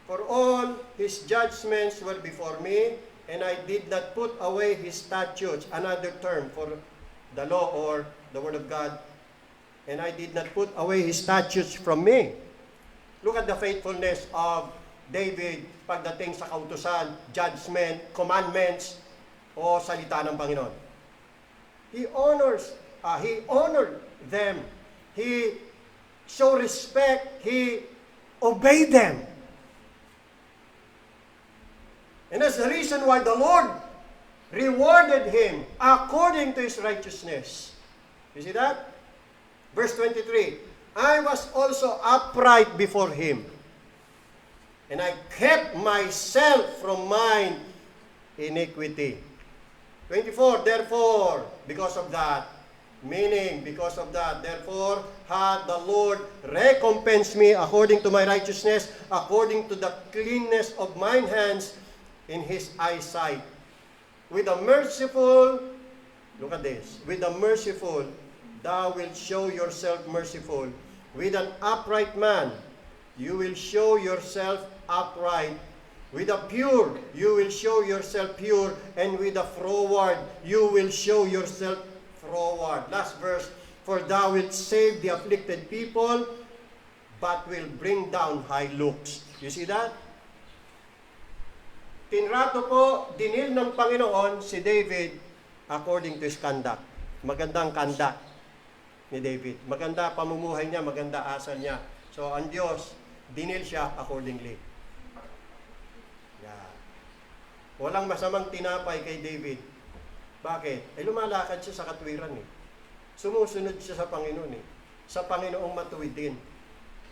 For all His judgments were before me, and I did not put away His statutes, another term for the law or the Word of God, and I did not put away His statutes from me. Look at the faithfulness of David pagdating sa kautusan, judgment, commandments, o salita ng Panginoon. He honored them. He showed respect. He obeyed them. And that's the reason why the Lord rewarded him according to his righteousness. You see that? Verse 23, I was also upright before him, and I kept myself from mine iniquity. 24, therefore, because of that, therefore, had the Lord recompensed me according to my righteousness, according to the cleanness of mine hands in His eyesight. With the merciful, look at this, with the merciful, thou wilt show yourself merciful. With an upright man, you will show yourself upright. With the pure, you will show yourself pure, and with the froward, you will show yourself froward. Last verse, for thou wilt save the afflicted people, but will bring down high looks. You see that? Tinrato po, dinil ng Panginoon si David according to his conduct. Magandang conduct ni David. Maganda pamumuhay niya, maganda asal niya. So, ang Diyos, dinil siya accordingly. Walang masamang tinapay kay David. Bakit? Lumalakad siya sa katwiran eh. Sumusunod siya sa Panginoon eh. Sa Panginoong matuwid din.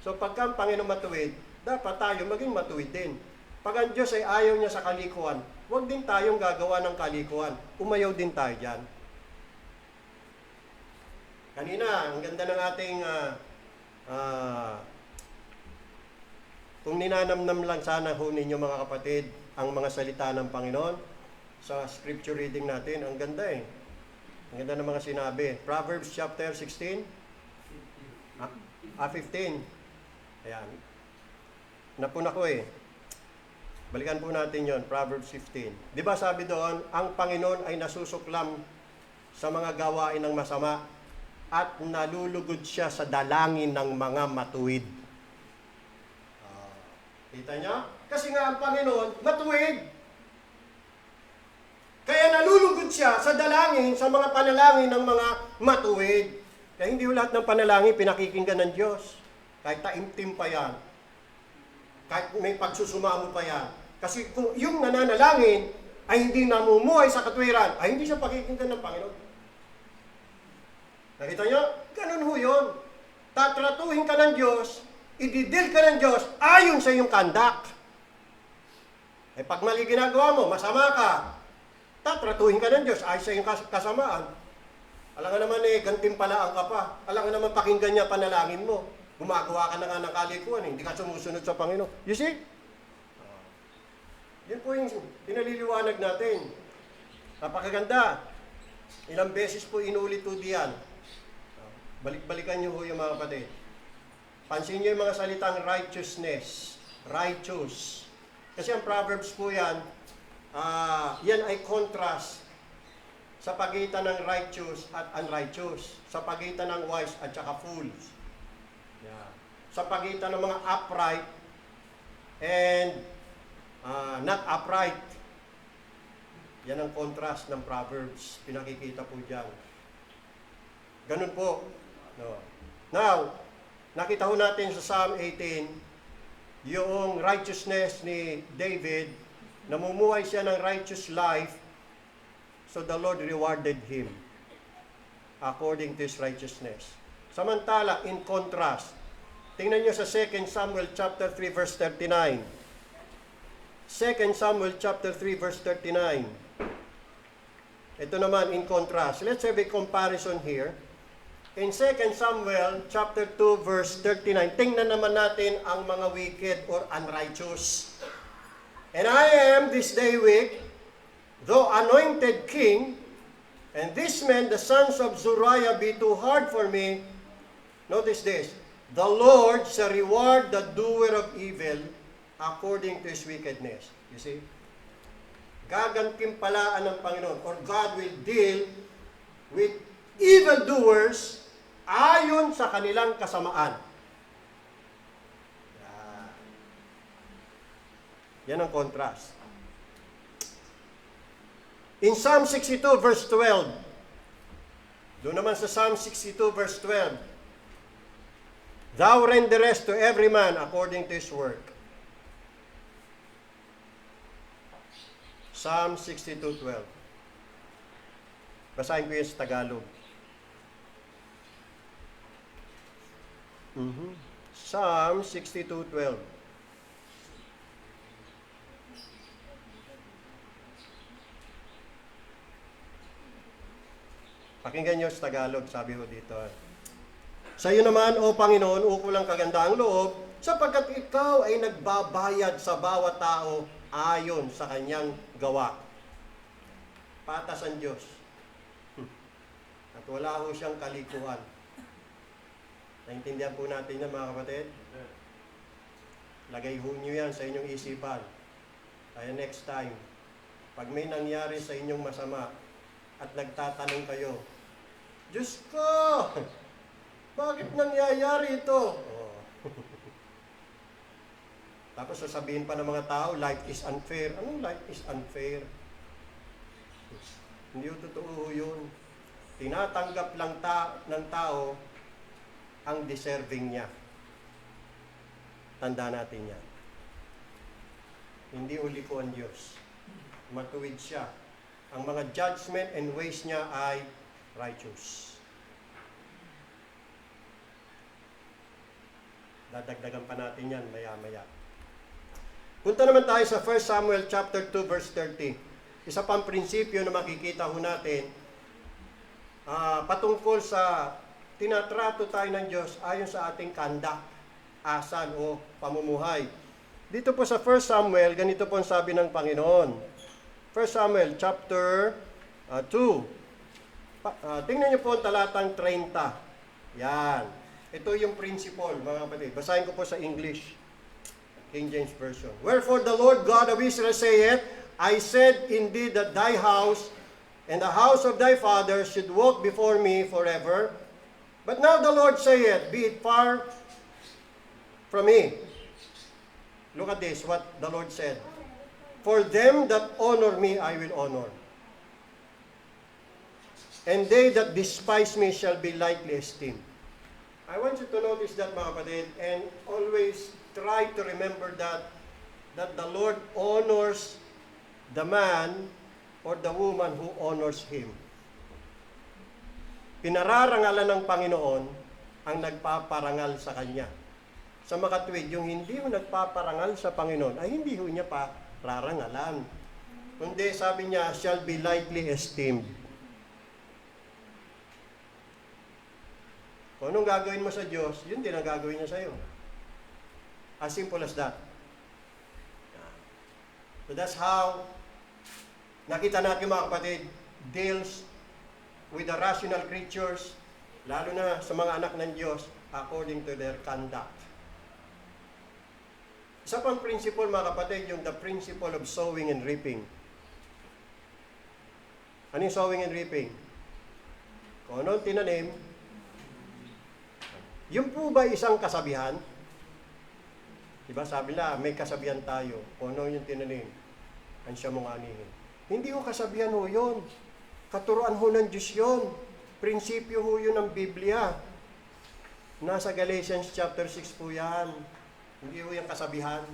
So pagka ang Panginoong matuwid, dapat tayo maging matuwid din. Pag ang Diyos ay ayaw niya sa kalikuan, huwag din tayong gagawa ng kalikuan. Umayaw din tayo dyan. Kanina, ang ganda ng ating kung ninanamnam lang sana ho ninyo mga kapatid, ang mga salita ng Panginoon sa scripture reading natin. Ang ganda eh. Ang ganda ng mga sinabi. Proverbs chapter 16. 15. Ayan. Napuna ko eh. Balikan po natin yon, Proverbs 15. Di ba sabi doon, ang Panginoon ay nasusuklam sa mga gawain ng masama at nalulugod siya sa dalangin ng mga matuwid. Kita niya? Kasi nga ang Panginoon, matuwid. sa dalangin, sa mga panalangin ng mga matuwid. Kaya hindi lahat ng panalangin pinakikinggan ng Diyos. Kahit taimtim pa yan. Kahit may pagsusumamo pa yan. Kasi kung yung nananalangin ay hindi namumuhay sa katwiran, ay hindi siya pakikinggan ng Panginoon. Nakita nyo? Ganun ho yun. Tatratuhin ka ng Diyos, ididil ka ng Diyos ayon sa iyong conduct. Eh pag mali ginagawa mo, masama ka, tatratuhin ka ng Diyos ayon sa iyong kasamaan. Alam nga naman gantimpalaan ka pa. Alam nga naman pakinggan niya panalangin mo. Gumagawa ka na nga ng kalikuan, hindi ka sumusunod sa Panginoon. You see? Yun po yung pinaliliwanag natin. Napakaganda. Ilang beses po inulit po diyan. Balik-balikan niyo po yung mga kapatid. Pansin niyo yung mga salitang righteousness. Righteous. Kasi ang Proverbs po yan, yan ay contrast sa pagitan ng righteous at unrighteous. Sa pagitan ng wise at saka fools. Yeah. Sa pagitan ng mga upright and not upright. Yan ang contrast ng Proverbs. Pinakikita po dyan. Ganun po. No. Now, nakita ho natin sa Psalm 18, yung righteousness ni David, namumuhay siya ng righteous life, so the Lord rewarded him according to his righteousness. Samantala, in contrast, tingnan nyo sa 2 Samuel chapter 3 verse 39. 2 Samuel chapter 3 verse 39. Ito naman in contrast. Let's have a comparison here. In 2 Samuel chapter 2 verse 39, tingnan naman natin ang mga wicked or unrighteous. And I am this day weak, though anointed king, and this men, the sons of Zuriah, be too hard for me. Notice this. The Lord shall reward the doer of evil according to his wickedness. You see? Gagantimpalaan ng Panginoon, or God will deal with evildoers ayon sa kanilang kasamaan. Yan ang contrast. In Psalm 62 verse 12, doon naman sa Psalm 62 verse 12, Thou renderest to every man according to his work. Psalm 62:12. Basahin ko yun sa Tagalog. Psalm 62:12. Pakinggan nyo sa Tagalog, sabi ko dito. Sa iyo naman, O Panginoon, ukulang kagandaang loob, sapagkat ikaw ay nagbabayad sa bawat tao ayon sa kanyang gawa. Patas ang Diyos. At wala ho siyang kalikuhan. Naintindihan po natin yan, mga kapatid? Lagay ho nyo yan sa inyong isipan. Kaya next time, pag may nangyari sa inyong masama at nagtatanong kayo, Diyos ko! Bakit nangyayari ito? Oh. Tapos sasabihin pa ng mga tao, life is unfair. Anong life is unfair? Hindi yung totoo yun. Tinatanggap lang ng tao ang deserving niya. Tanda natin yan. Hindi uli ko ang Diyos. Matuwid siya. Ang mga judgment and ways niya ay righteous. Dadagdagan pa natin yan maya-maya. Punta naman tayo sa 1 Samuel chapter 2 verse 30. Isa pang prinsipyo na makikita ho natin patungkol sa tinatrato tayo ng Diyos ayon sa ating conduct, asan o pamumuhay. Dito po sa 1 Samuel, ganito po ang sabi ng Panginoon. 1 Samuel chapter 2. Tingnan niyo po ang talatang 30. Yan. Ito yung principle, mga kapatid. Basahin ko po sa English, King James Version. Wherefore the Lord God of Israel saith, I said indeed that thy house and the house of thy fathers should walk before me forever. But now the Lord saith, be it far from me. Look at this, what the Lord said. For them that honor me, I will honor. and they that despise me shall be lightly esteemed. I want you to notice that, mga kapatid, and always try to remember that the Lord honors the man or the woman who honors Him. Pinararangalan ng Panginoon ang nagpaparangal sa Kanya. Sa makatwid, yung hindi ho nagpaparangal sa Panginoon, ay hindi ho niya pa rarangalan. Kundi sabi niya, shall be lightly esteemed. Kung anong gagawin mo sa Diyos, yun din ang gagawin niya sa iyo. As simple as that. So that's how nakita natin, mga kapatid, deals with the rational creatures, lalo na sa mga anak ng Diyos, according to their conduct. Isa pang principle, mga kapatid, yung the principle of sowing and reaping. Ano yung sowing and reaping? Kung ano tinanim, yung po ba isang kasabihan? Diba sabi na, may kasabihan tayo. Kung ano yung tinanim, ang siya mong anihin. Hindi ho kasabihan ho yun. Katuruan ho ng Diyos yun. Prinsipyo ho yun ng Biblia. Nasa Galatians chapter 6 po yan. Hindi ho yung kasabihan.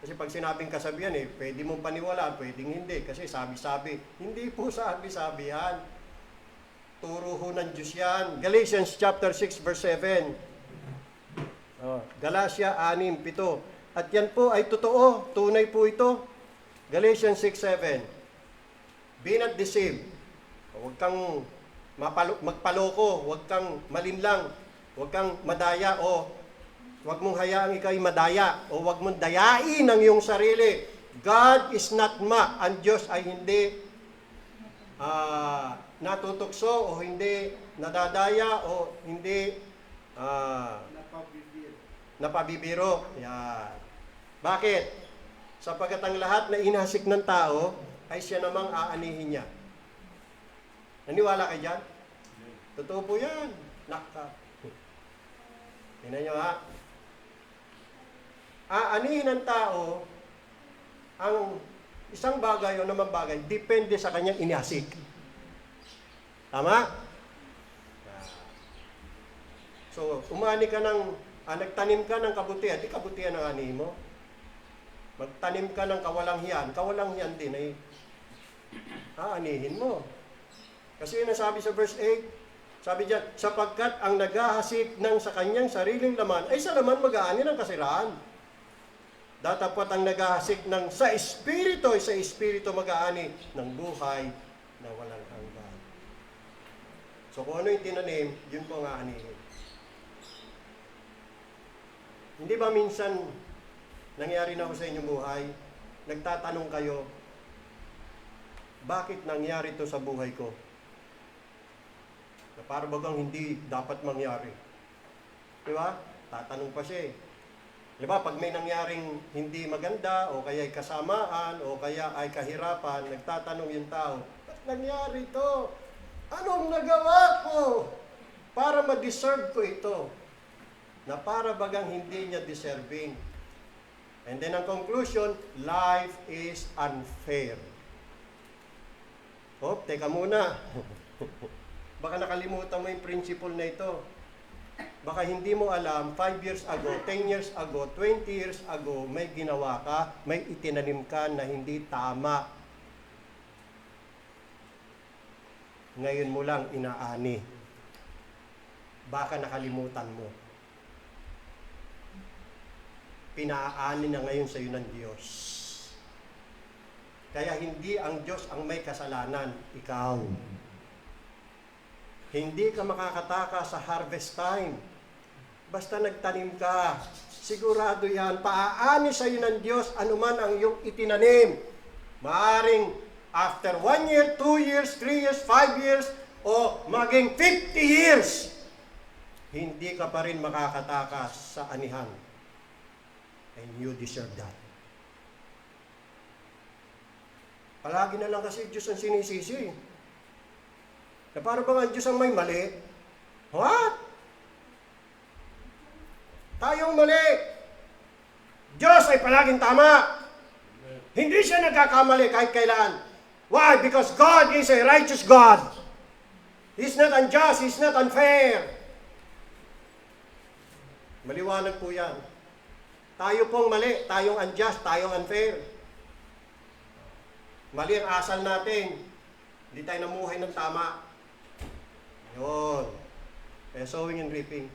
Kasi pag sinabing kasabihan, pwede mong paniwalaan, pwedeng hindi. Kasi sabi-sabi. Hindi po sabi-sabi yan. Turo ho ng Diyos yan. Galatians chapter 6 verse 7. Galatia 6:7. At yan po ay totoo. Tunay po ito. Galatians 6:7. Be not deceived. Huwag kang magpaloko. Huwag kang malinlang. Huwag kang madaya o huwag mong hayaang ikaw'y madaya o huwag mong dayain ang iyong sarili. God is not mocked. Ang Diyos ay hindi natutukso o hindi nadadaya o hindi napabibiro. Yan. Bakit? Sapagkat ang lahat na inasik ng tao ay siya namang aanihin niya. Naniwala kayo dyan? Totoo po yan. Nakka. Tingnan nyo ha. Aanihin ng tao ang isang bagay o naman bagay, depende sa kanyang inasik. Tama? So, umani ka ng, nagtanim ka ng kabutihan, di kabutihan ang ani mo. Magtanim ka ng kawalang hiyan din ay aanihin mo. Kasi yun ang sabi sa verse 8, sabi diyan, sapagkat ang naghahasik ng sa kanyang sariling laman, ay sa laman mag-aani ng kasiraan. Datapwat ang naghahasik ng sa espiritu, ay sa espiritu mag-aani ng buhay na walang hanggan. So kung ano yung tinanim, yun po ang aanihin. Hindi ba minsan nangyari na ako sa inyong buhay, nagtatanong kayo, bakit nangyari ito sa buhay ko? Na para bagang hindi dapat mangyari. Di ba? Tatanong pa siya eh. Di ba? Pag may nangyaring hindi maganda, o kaya ay kasamaan, o kaya ay kahirapan, nagtatanong yung tao, ba't nangyari ito? Anong nagawa ko para ma-deserve ko ito? Na para bagang hindi niya deserving. And then ang conclusion, life is unfair. Oh, teka muna. Baka nakalimutan mo yung principle na ito. Baka hindi mo alam, 5 years ago, 10 years ago, 20 years ago, may ginawa ka, may itinanim ka na hindi tama. Ngayon mo lang inaani. Baka nakalimutan mo. Pinaani na ngayon sa iyo ng Diyos. Kaya hindi ang Diyos ang may kasalanan, ikaw. Hindi ka makakataka sa harvest time. Basta nagtanim ka, sigurado yan, paaani sa iyo ng Diyos anuman ang iyong itinanim. Maaring after 1 year, 2 years, 3 years, 5 years, o maging 50 years, hindi ka pa rin makakatakas sa anihan. And you deserve that. Palagi na lang kasi Diyos ang sinisisi. Na para bang ang Diyos ang may mali? What? Tayong mali. Diyos ay palaging tama. Hindi siya nagkakamali kahit kailan. Why? Because God is a righteous God. He's not unjust, He's not unfair. Maliwanag po yan. Tayo pong mali, tayong unjust, tayong unfair. Mali ang asal natin. Hindi tayo namuhay ng tama. Yun. Kaya sowing and reaping.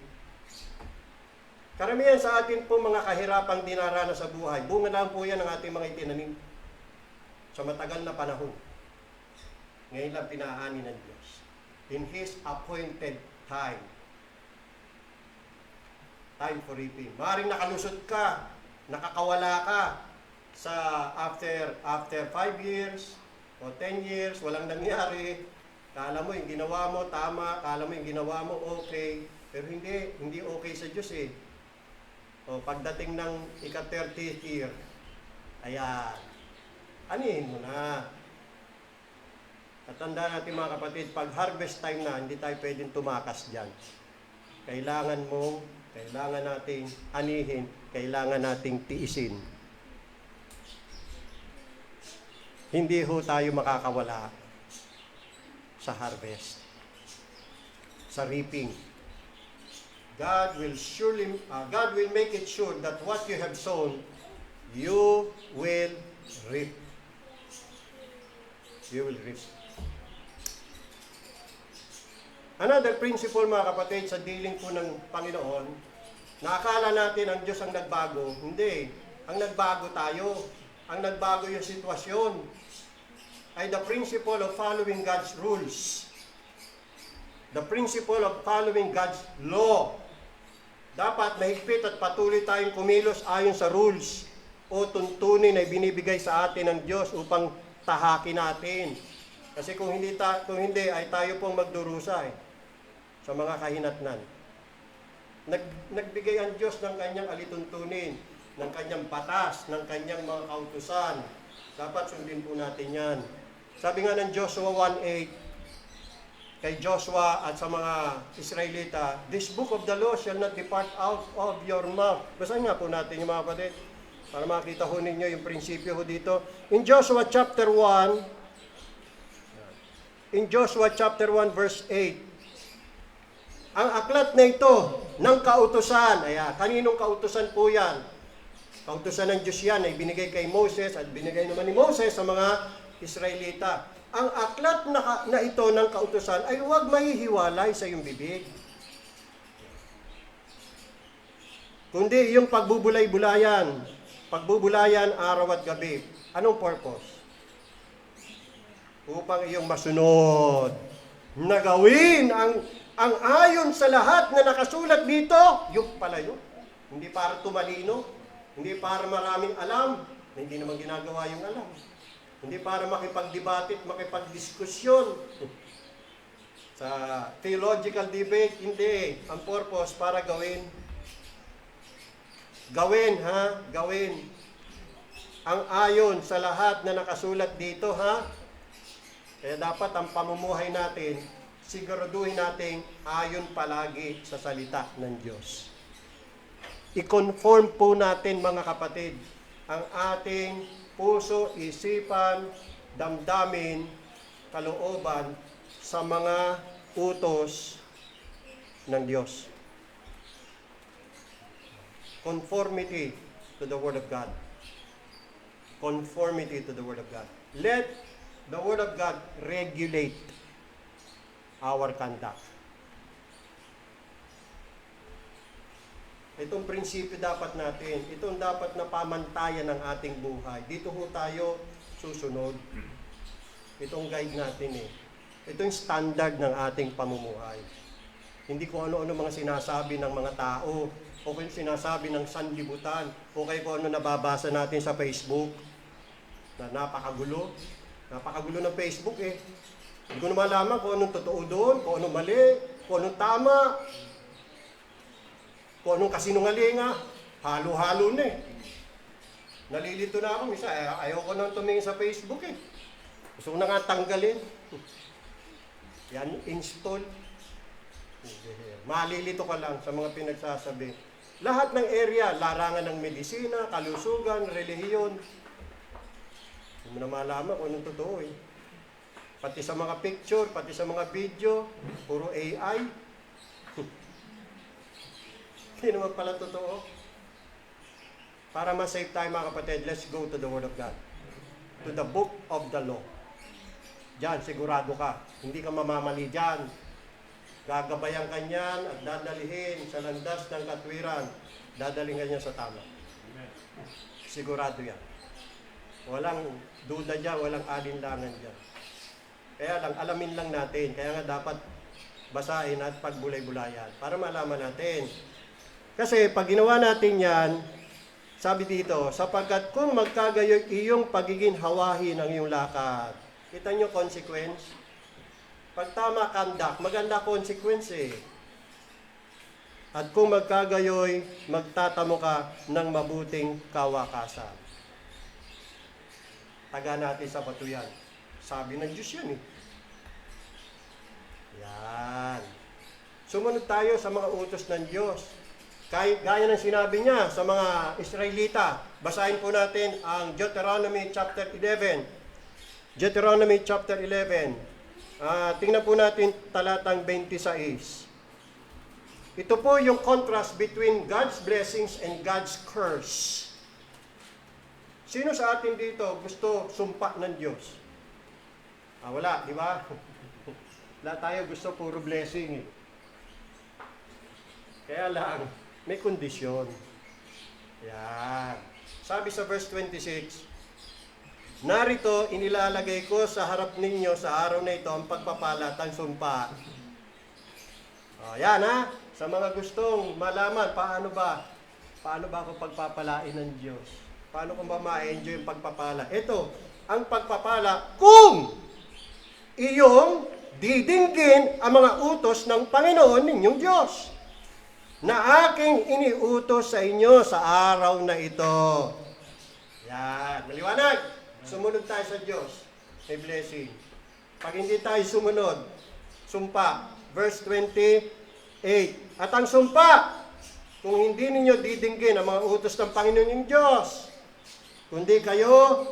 Karamihan sa atin po mga kahirapang dinaranas sa buhay, bunga lang po yan ng ating mga itinanim sa matagal na panahon. Ngayon lang pinaani ng Diyos. In His appointed time. Time for reaping. Maaaring nakalusot ka, nakakawala ka sa after 5 years o 10 years, walang nangyari. Kala mo yung ginawa mo tama, kala mo yung ginawa mo okay, pero hindi okay sa Diyos eh. O pagdating ng ika-30th year, ayan, anihin mo na. At tandaan natin mga kapatid, pag harvest time na, hindi tayo pwedeng tumakas dyan. Kailangan nating anihin, kailangan nating tiisin. Hindi ho tayo makakawala sa harvest, sa reaping. God will make it sure that what you have sown, you will reap. You will reap. Another principle mga kapatid sa dealing po ng Panginoon, nakakala natin ang Diyos ang nagbago. Hindi. Ang nagbago tayo. Ang nagbago yung sitwasyon ay the principle of following God's rules. The principle of following God's law. Dapat mahigpit at patuloy tayong kumilos ayon sa rules o tuntunin na binibigay sa atin ng Diyos upang tahakin natin. Kasi kung hindi ay tayo pong magdurusa sa mga kahinatnan. Nagbigay ang Diyos ng kanyang alituntunin, ng kanyang batas, ng kanyang mga kautusan. Dapat sundin po natin yan. Sabi nga ng Joshua 1:8, kay Joshua at sa mga Israelita, this book of the law shall not depart out of your mouth. Basahin nga po natin yung mga kapatid, para makita ho ninyo yung prinsipyo ho dito. In Joshua chapter 1 verse 8, ang aklat na ito ng kautusan, kaninong kautusan po yan? Kautusan ng Diyos yan ay binigay kay Moses at binigay naman ni Moses sa mga Israelita. Ang aklat na ito ng kautusan ay huwag mahihiwalay sa iyong bibig. Kundi yung pagbubulay-bulayan araw at gabi. Anong purpose? Upang iyong masunod na gawin ang ayon sa lahat na nakasulat dito, yung pala yun. Hindi para tumalino, hindi para maraming alam, hindi naman ginagawa yung alam. Hindi para makipagdebate at makipagdiskusyon sa theological debate, hindi. Ang purpose para gawin ang ayon sa lahat na nakasulat dito, Kaya dapat ang pamumuhay natin, siguraduhin natin ayon palagi sa salita ng Diyos. I-conform po natin mga kapatid ang ating puso, isipan, damdamin, kalooban sa mga utos ng Diyos. Conformity to the Word of God. Conformity to the Word of God. Let the Word of God regulate our conduct. Itong prinsipyo dapat natin, itong dapat na pamantayan ng ating buhay. Dito ho tayo susunod. Itong guide natin Ito yung standard ng ating pamumuhay. Hindi ko ano-ano mga sinasabi ng mga tao, o kung sinasabi ng sanlibutan, o kaya kung ano nababasa natin sa Facebook, na napakagulo. Napakagulo ng Facebook Hindi ko na malaman kung anong totoo doon, kung anong mali, kung anong tama, kung anong kasinungalinga, halo-halo na Nalilito na ako, misa, ayaw ko nang tumingin sa Facebook Gusto ko na nga tanggalin. Yan, install. Malilito ka lang sa mga pinagsasabi. Lahat ng area, larangan ng medisina, kalusugan, relihiyon. Hindi mo na malaman kung anong totoo Pati sa mga picture, pati sa mga video, puro AI. Hindi naman pala totoo. Para ma-save tayo mga kapatid, let's go to the Word of God. To the book of the law. Diyan, sigurado ka. Hindi ka mamamali diyan. Gagabayan ka niyan at dadalihin sa landas ng katwiran. Dadalhin ka niya sa tama. Sigurado yan. Walang duda diyan, walang alinlangan diyan. Kaya lang, alamin lang natin. Kaya nga dapat basahin at pagbulay-bulayan para malaman natin. Kasi pag ginawa natin yan, sabi dito, sapagkat kung magkagayoy iyong pagiging hawahin ang iyong lakad. Kita nyo consequence? Pag tama conduct, maganda consequence eh. At kung magkagayoy, magtatamo ka ng mabuting kawakasan. Taga natin sa bato yan. Sabi ng Diyos yan eh. Yan. Sumunod tayo sa mga utos ng Diyos. Gaya ng sinabi niya sa mga Israelita. Basahin po natin ang Deuteronomy chapter 11. Deuteronomy chapter 11. Tingnan po natin talatang 26. Ito po yung contrast between God's blessings and God's curse. Sino sa atin dito gusto sumpa ng Diyos? Wala, di ba? Wala tayo gusto puro blessing eh. Kaya lang, may kondisyon. Yan. Sabi sa verse 26, narito, inilalagay ko sa harap ninyo sa araw na ito ang pagpapala at ang sumpa. Yan ha. Sa mga gustong malaman, paano ba ako pagpapalain ng Diyos? Paano ko ba ma-enjoy yung pagpapala? Ito, ang pagpapala kung iyong didinggin ang mga utos ng Panginoon ninyong Diyos na aking iniutos sa inyo sa araw na ito. Yan. Maliwanag. Sumunod tayo sa Diyos. May blessing. Pag hindi tayo sumunod, sumpa. Verse 28. At ang sumpa, kung hindi ninyo didinggin ang mga utos ng Panginoon yung Diyos, kundi kayo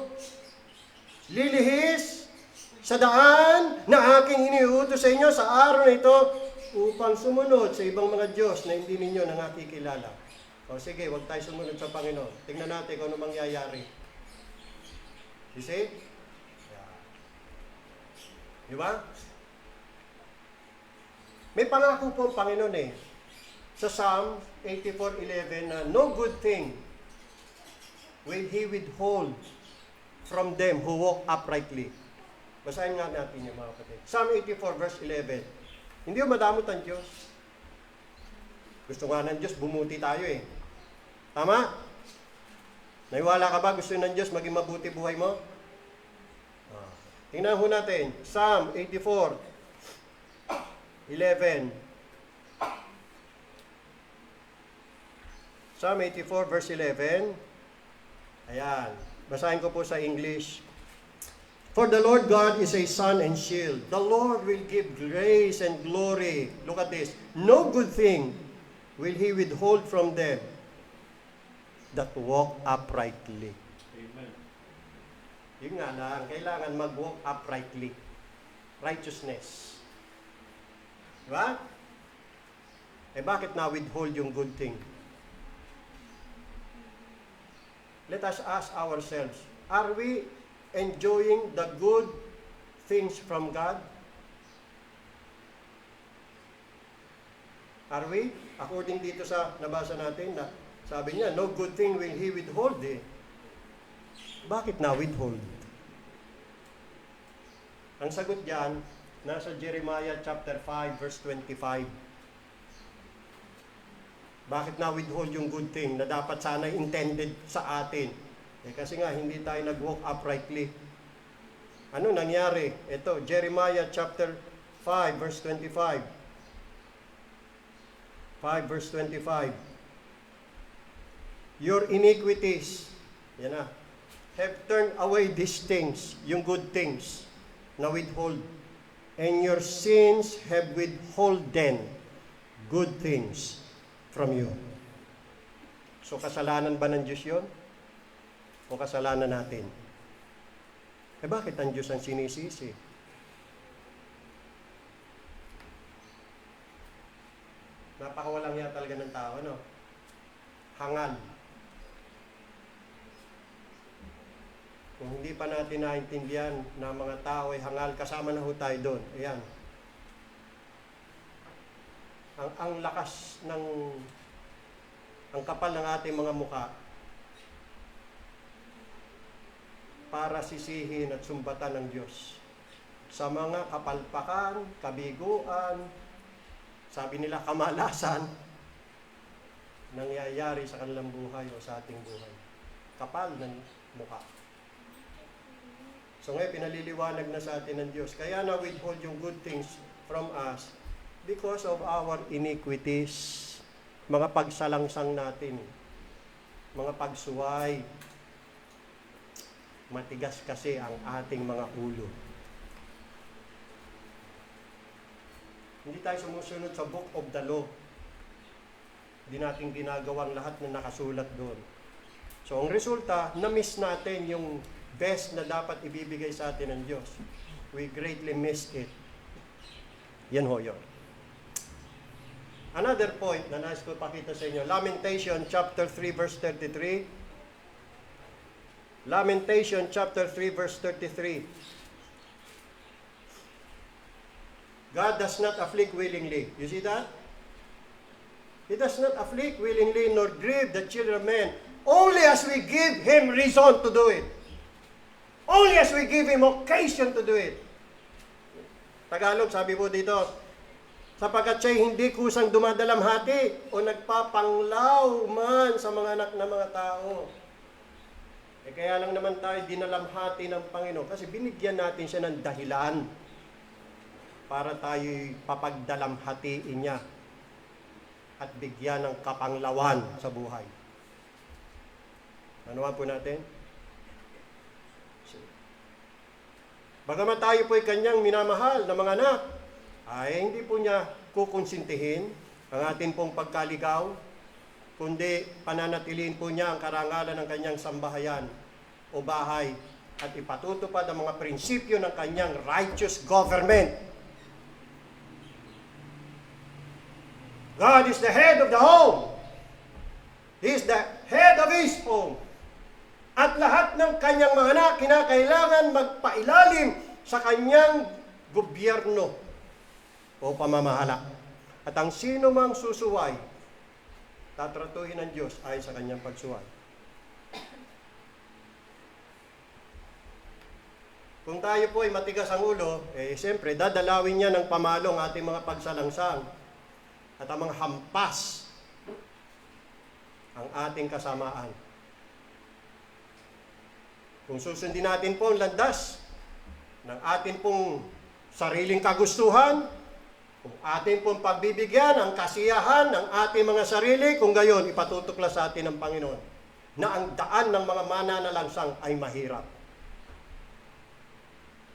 lilihis sa daan na aking iniutos sa inyo sa araw na ito upang sumunod sa ibang mga Diyos na hindi ninyo nakikilala. O sige, huwag tayo sumunod sa Panginoon. Tingnan natin kung ano mangyayari. You see? Yeah. Di ba? May pangako po ang Panginoon eh. Sa Psalm 84:11 na no good thing will He withhold from them who walk uprightly. Basahin nga natin yung mga kapatid. Psalm 84 verse 11. Hindi yung madamot ang Diyos. Gusto nga ng Diyos, bumuti tayo eh. Tama? Naiwala ka ba? Gusto ng Diyos maging mabuti buhay mo? Tingnan ho natin. Psalm 84:11. Psalm 84 verse 11. Ayan. Basahin ko po sa English. For the Lord God is a sun and shield. The Lord will give grace and glory. Look at this. No good thing will He withhold from them that walk uprightly. Amen. Yun nga lang, kailangan mag-walk uprightly. Righteousness. Diba? Bakit na-withhold yung good thing? Let us ask ourselves, are we enjoying the good things from God? Are we? According dito sa nabasa natin na sabi niya, no good thing will He withhold eh. Bakit na withhold? Ang sagot diyan nasa Jeremiah chapter 5 verse 25. Bakit na withhold yung good thing na dapat sana intended sa atin? Kasi nga hindi tayo nag-walk uprightly. Ano nangyari? Ito, Jeremiah chapter 5 verse 25. 5 verse 25. Your iniquities, yan na, have turned away these things, yung good things, na withhold. And your sins have withholden good things from you. So kasalanan ba ng Diyos yun? O kasalanan natin? Bakit ang Diyos ang sinisisi? Napakawalang hiya talaga ng tao, no? Hangal. Kung hindi pa natin naintindihan na mga tao ay hangal, kasama na ho tayo doon. Ayan. Ang lakas ng, ang kapal ng ating mga muka para sisihin at sumbatan ng Diyos sa mga kapalpakan, kabiguan, sabi nila kamalasan, nangyayari sa kanilang buhay o sa ating buhay. Kapal ng mukha. So ngayon, pinaliliwanag na sa atin ng Diyos. Kaya na withhold yung good things from us because of our iniquities. Mga pagsalangsang natin. Mga pagsuway. Matigas kasi ang ating mga ulo. Hindi tayo sumusunod sa book of the law. Hindi natin ginagawang lahat na nakasulat doon. So ang resulta, na-miss natin yung best na dapat ibibigay sa atin ng Diyos. We greatly missed it. Yan ho yun. Another point na nais ko pakita sa inyo, Lamentation chapter 3 verse 33. Lamentation chapter 3 verse 33. God does not afflict willingly. You see that? He does not afflict willingly nor grieve the children of men, only as we give Him reason to do it. Only as we give Him occasion to do it. Tagalog, sabi po dito, sapagkat siya'y hindi kusang dumadalamhati o nagpapanglaw man sa mga anak ng mga tao. Eh kaya lang naman tayo dinalamhati ng Panginoon kasi binigyan natin siya ng dahilan para tayo'y papagdalamhatiin niya at bigyan ng kapanglawan sa buhay. Ano po natin? Bagamat tayo po'y kanyang minamahal na mga anak, ay hindi po niya kukonsintihin ang ating pong pagkaligaw, kundi pananatiliin po niya ang karangalan ng kanyang sambahayan o bahay at ipatutupad ang mga prinsipyo ng kanyang righteous government. God is the head of the home. He is the head of His home. At lahat ng kanyang mga anak, kinakailangan magpailalim sa kanyang gobyerno o pamamahala. At ang sino mang susuway, tatratuhin ng Diyos ay sa kanyang pagsuway. Kung tayo po ay matigas ang ulo, siyempre, dadalawin niya ng pamalong ating mga pagsalangsang at ang mga hampas ang ating kasamaan. Kung susundin natin po ang landas ng atin pong sariling kagustuhan, kung atin pong pagbibigyan ang kasiyahan ng ating mga sarili, kung gayon ipatutuklas sa atin ng Panginoon na ang daan ng mga mananalangsang ay mahirap.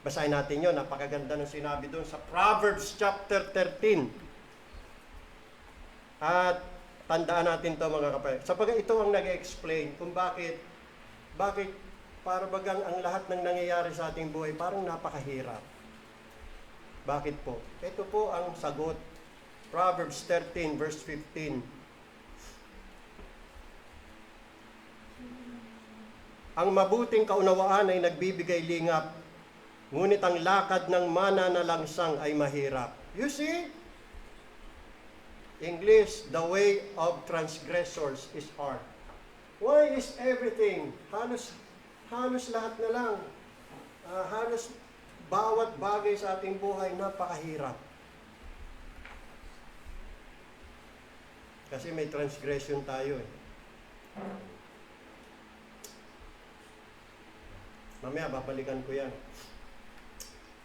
Basahin natin yun, napakaganda ng sinabi doon sa Proverbs chapter 13. At tandaan natin to mga kapatid. Sapagkat ito ang nag-explain kung bakit para bagang ang lahat ng nangyayari sa ating buhay parang napakahirap. Bakit po? Ito po ang sagot. Proverbs 13 verse 15. Ang mabuting kaunawaan ay nagbibigay lingap, ngunit ang lakad ng mananalangsang ay mahirap. You see? English, the way of transgressors is hard. Why is everything? Halos lahat na lang. Halos bawat bagay sa ating buhay napakahirap. Kasi may transgression tayo eh. Mamaya babalikan ko yan.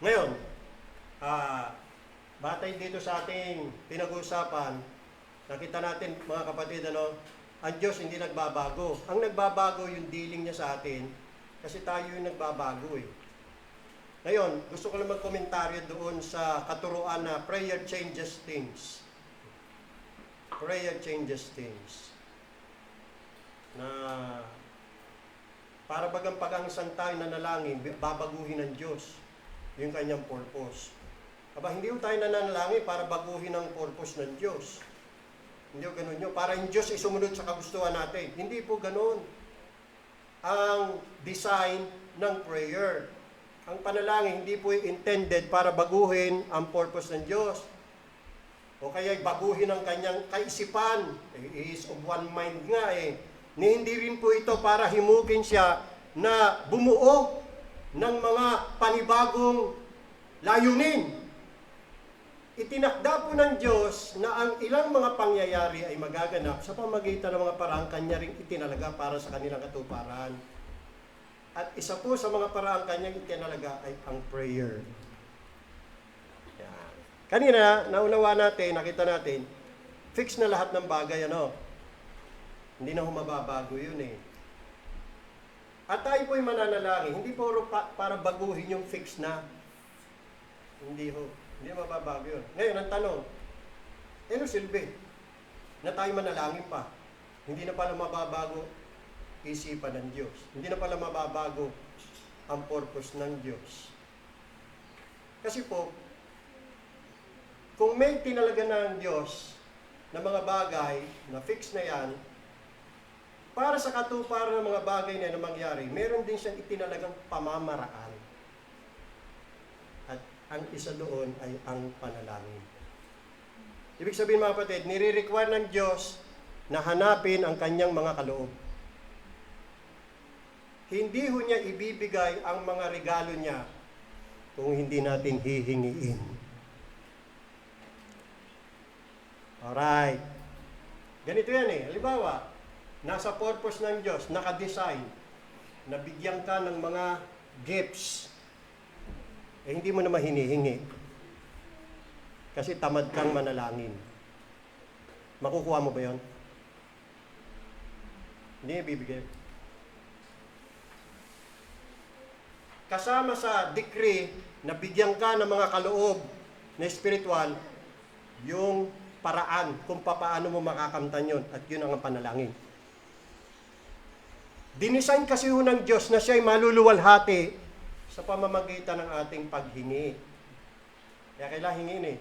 Ngayon, batay dito sa ating pinag-uusapan, nakita natin mga kapatid, ang Diyos hindi nagbabago. Ang nagbabago yung dealing niya sa atin kasi tayo yung nagbabago eh. Ngayon, gusto ko lang magkomentaryo doon sa katuruan na prayer changes things. Prayer changes things. Na para bagang pag-angsang tayo nanalangin, babaguhin ng Diyos yung kanyang purpose. Aba, hindi tayo nananalangin para baguhin ang purpose ng Diyos. Hindi po ganun yun. Para yung Diyos ay sumunod sa kagustuhan natin. Hindi po ganun ang design ng prayer. Ang panalangin hindi po intended para baguhin ang purpose ng Diyos. O kaya baguhin ang kanyang kaisipan. He is of one mind nga eh. Ni hindi rin po ito para himukin siya na bumuo ng mga panibagong layunin. Itinakda po ng Diyos na ang ilang mga pangyayari ay magaganap sa pamagitan ng mga paraang kanya ring itinalaga para sa kanilang katuparan. At isa po sa mga paraang kanyang itinalaga ay ang prayer. Yan. Kanina, naunawa natin, nakita natin, fix na lahat ng bagay, ano? Hindi na humababago yun eh. At tayo po'y mananalangin, hindi po para baguhin yung fix na. Hindi ho. Hindi mababago yun. Ngayon, ang tanong, ano silbi? Na tayo manalangin pa. Hindi na pala mababago isipan ng Diyos. Hindi na pala mababago ang purpose ng Diyos. Kasi po, kung may tinalaga ng Diyos na mga bagay na fix na yan, para sa katuparan ng mga bagay na mangyari, meron din siyang itinalagang pamamaraan. At ang isa doon ay ang panalangin. Ibig sabihin mga kapatid, nire-require ng Diyos na hanapin ang kanyang mga kaloob. Hindi ho niya ibibigay ang mga regalo niya kung hindi natin hihingiin. Alright. Ganito yan eh. Halimbawa, nasa purpose ng Diyos, nakadesign, na bigyan ka ng mga gifts, eh hindi mo naman hinihingi. Kasi tamad kang manalangin. Makukuha mo ba yon? Hindi ibibigay. Kasama sa decree na bigyan ka ng mga kaloob na spiritual, yung paraan kung paano mo makakamtan yon, at yun ang panalangin. Dinisign kasi ho ng Diyos na siya'y maluluwalhati sa pamamagitan ng ating paghingi. Kaya kailangan hingin eh.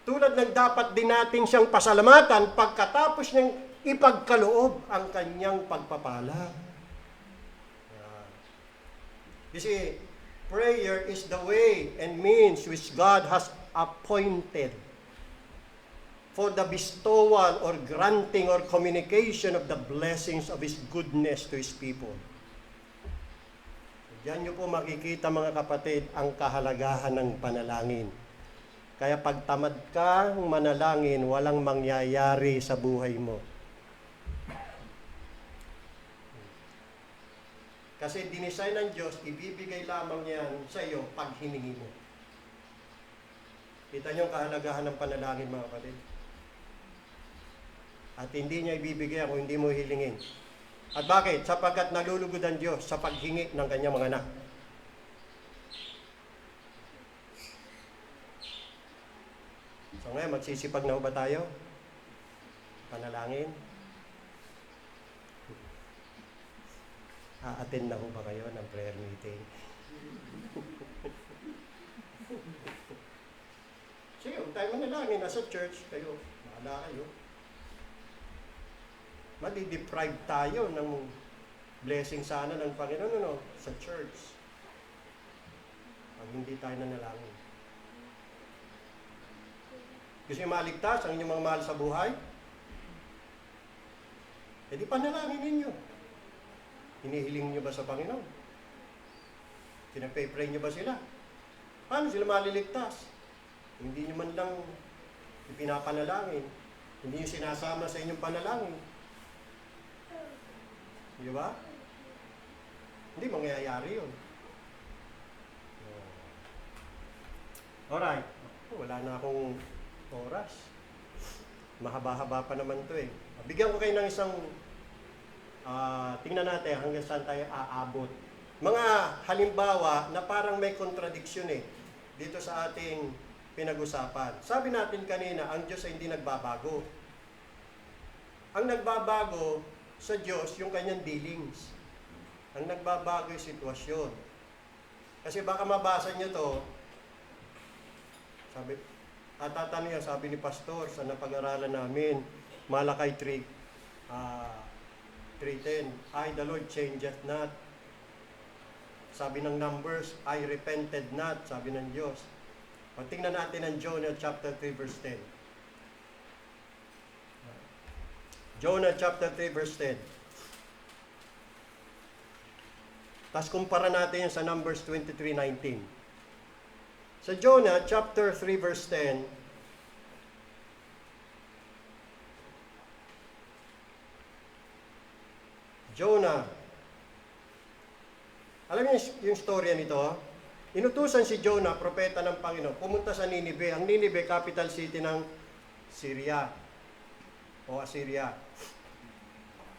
Tulad ng dapat din natin siyang pasalamatan pagkatapos niyang ipagkaloob ang kanyang pagpapala. You see, prayer is the way and means which God has appointed for the bestowal or granting or communication of the blessings of His goodness to His people. Diyan nyo po makikita mga kapatid ang kahalagahan ng panalangin. Kaya pag tamad kang manalangin, walang mangyayari sa buhay mo. Kasi dinisign ng Diyos, ibibigay lamang yan sa iyo pag hiningi mo. Kita nyo ang kahalagahan ng panalangin mga kapatid. At hindi niya ibibigay kung hindi mo hilingin. At bakit? Sapagkat nalulugod ang Diyos sa paghingi ng kanyang mga anak. So ngayon, magsisipag na ho ba tayo? Panalangin? A-attend na ho ba kayo ng prayer meeting? Sige, huwag tayo manalangin. Nasa church kayo. Bahala kayo. Madi-deprive tayo ng blessing sana ng Panginoon sa church. Pag hindi tayo nanalangin. Gusto nyo maligtas ang inyong mga mahal sa buhay? E di panalangin ninyo. Hinihiling nyo ba sa Panginoon? Pinagpay-pray nyo ba sila? Paano sila maliligtas? Hindi nyo man lang ipinapanalangin. Hindi nyo sinasama sa inyong panalangin. Di ba? Hindi mangyayari yun. Alright. Wala na akong oras. Mahaba-haba pa naman to eh. Bigyan ko kayo ng isang tingnan natin hanggang saan tayo aabot. Mga halimbawa na parang may contradiction eh dito sa ating pinag-usapan. Sabi natin kanina, ang Diyos ay hindi nagbabago. Ang nagbabago sa Diyos yung kanyang dealings. Ang nagbabago yung sitwasyon. Kasi baka mabasa nyo to, sabi, tatanong yan, sabi ni Pastor sa napag-aralan namin, Malakay 3:10, I, the Lord, changeth not. Sabi ng Numbers, I repented not, sabi ng Diyos. O tingnan natin ang Jonah chapter 3 verse 10. Jonah chapter 3 verse 10. Tapos kumpara natin yan sa Numbers 23:19. Sa Jonah chapter 3 verse 10, Jonah, alam niyo yung storya nito? Inutusan si Jonah, propeta ng Panginoon, pumunta sa Ninive. Ang Ninive, capital city ng Syria o Assyria.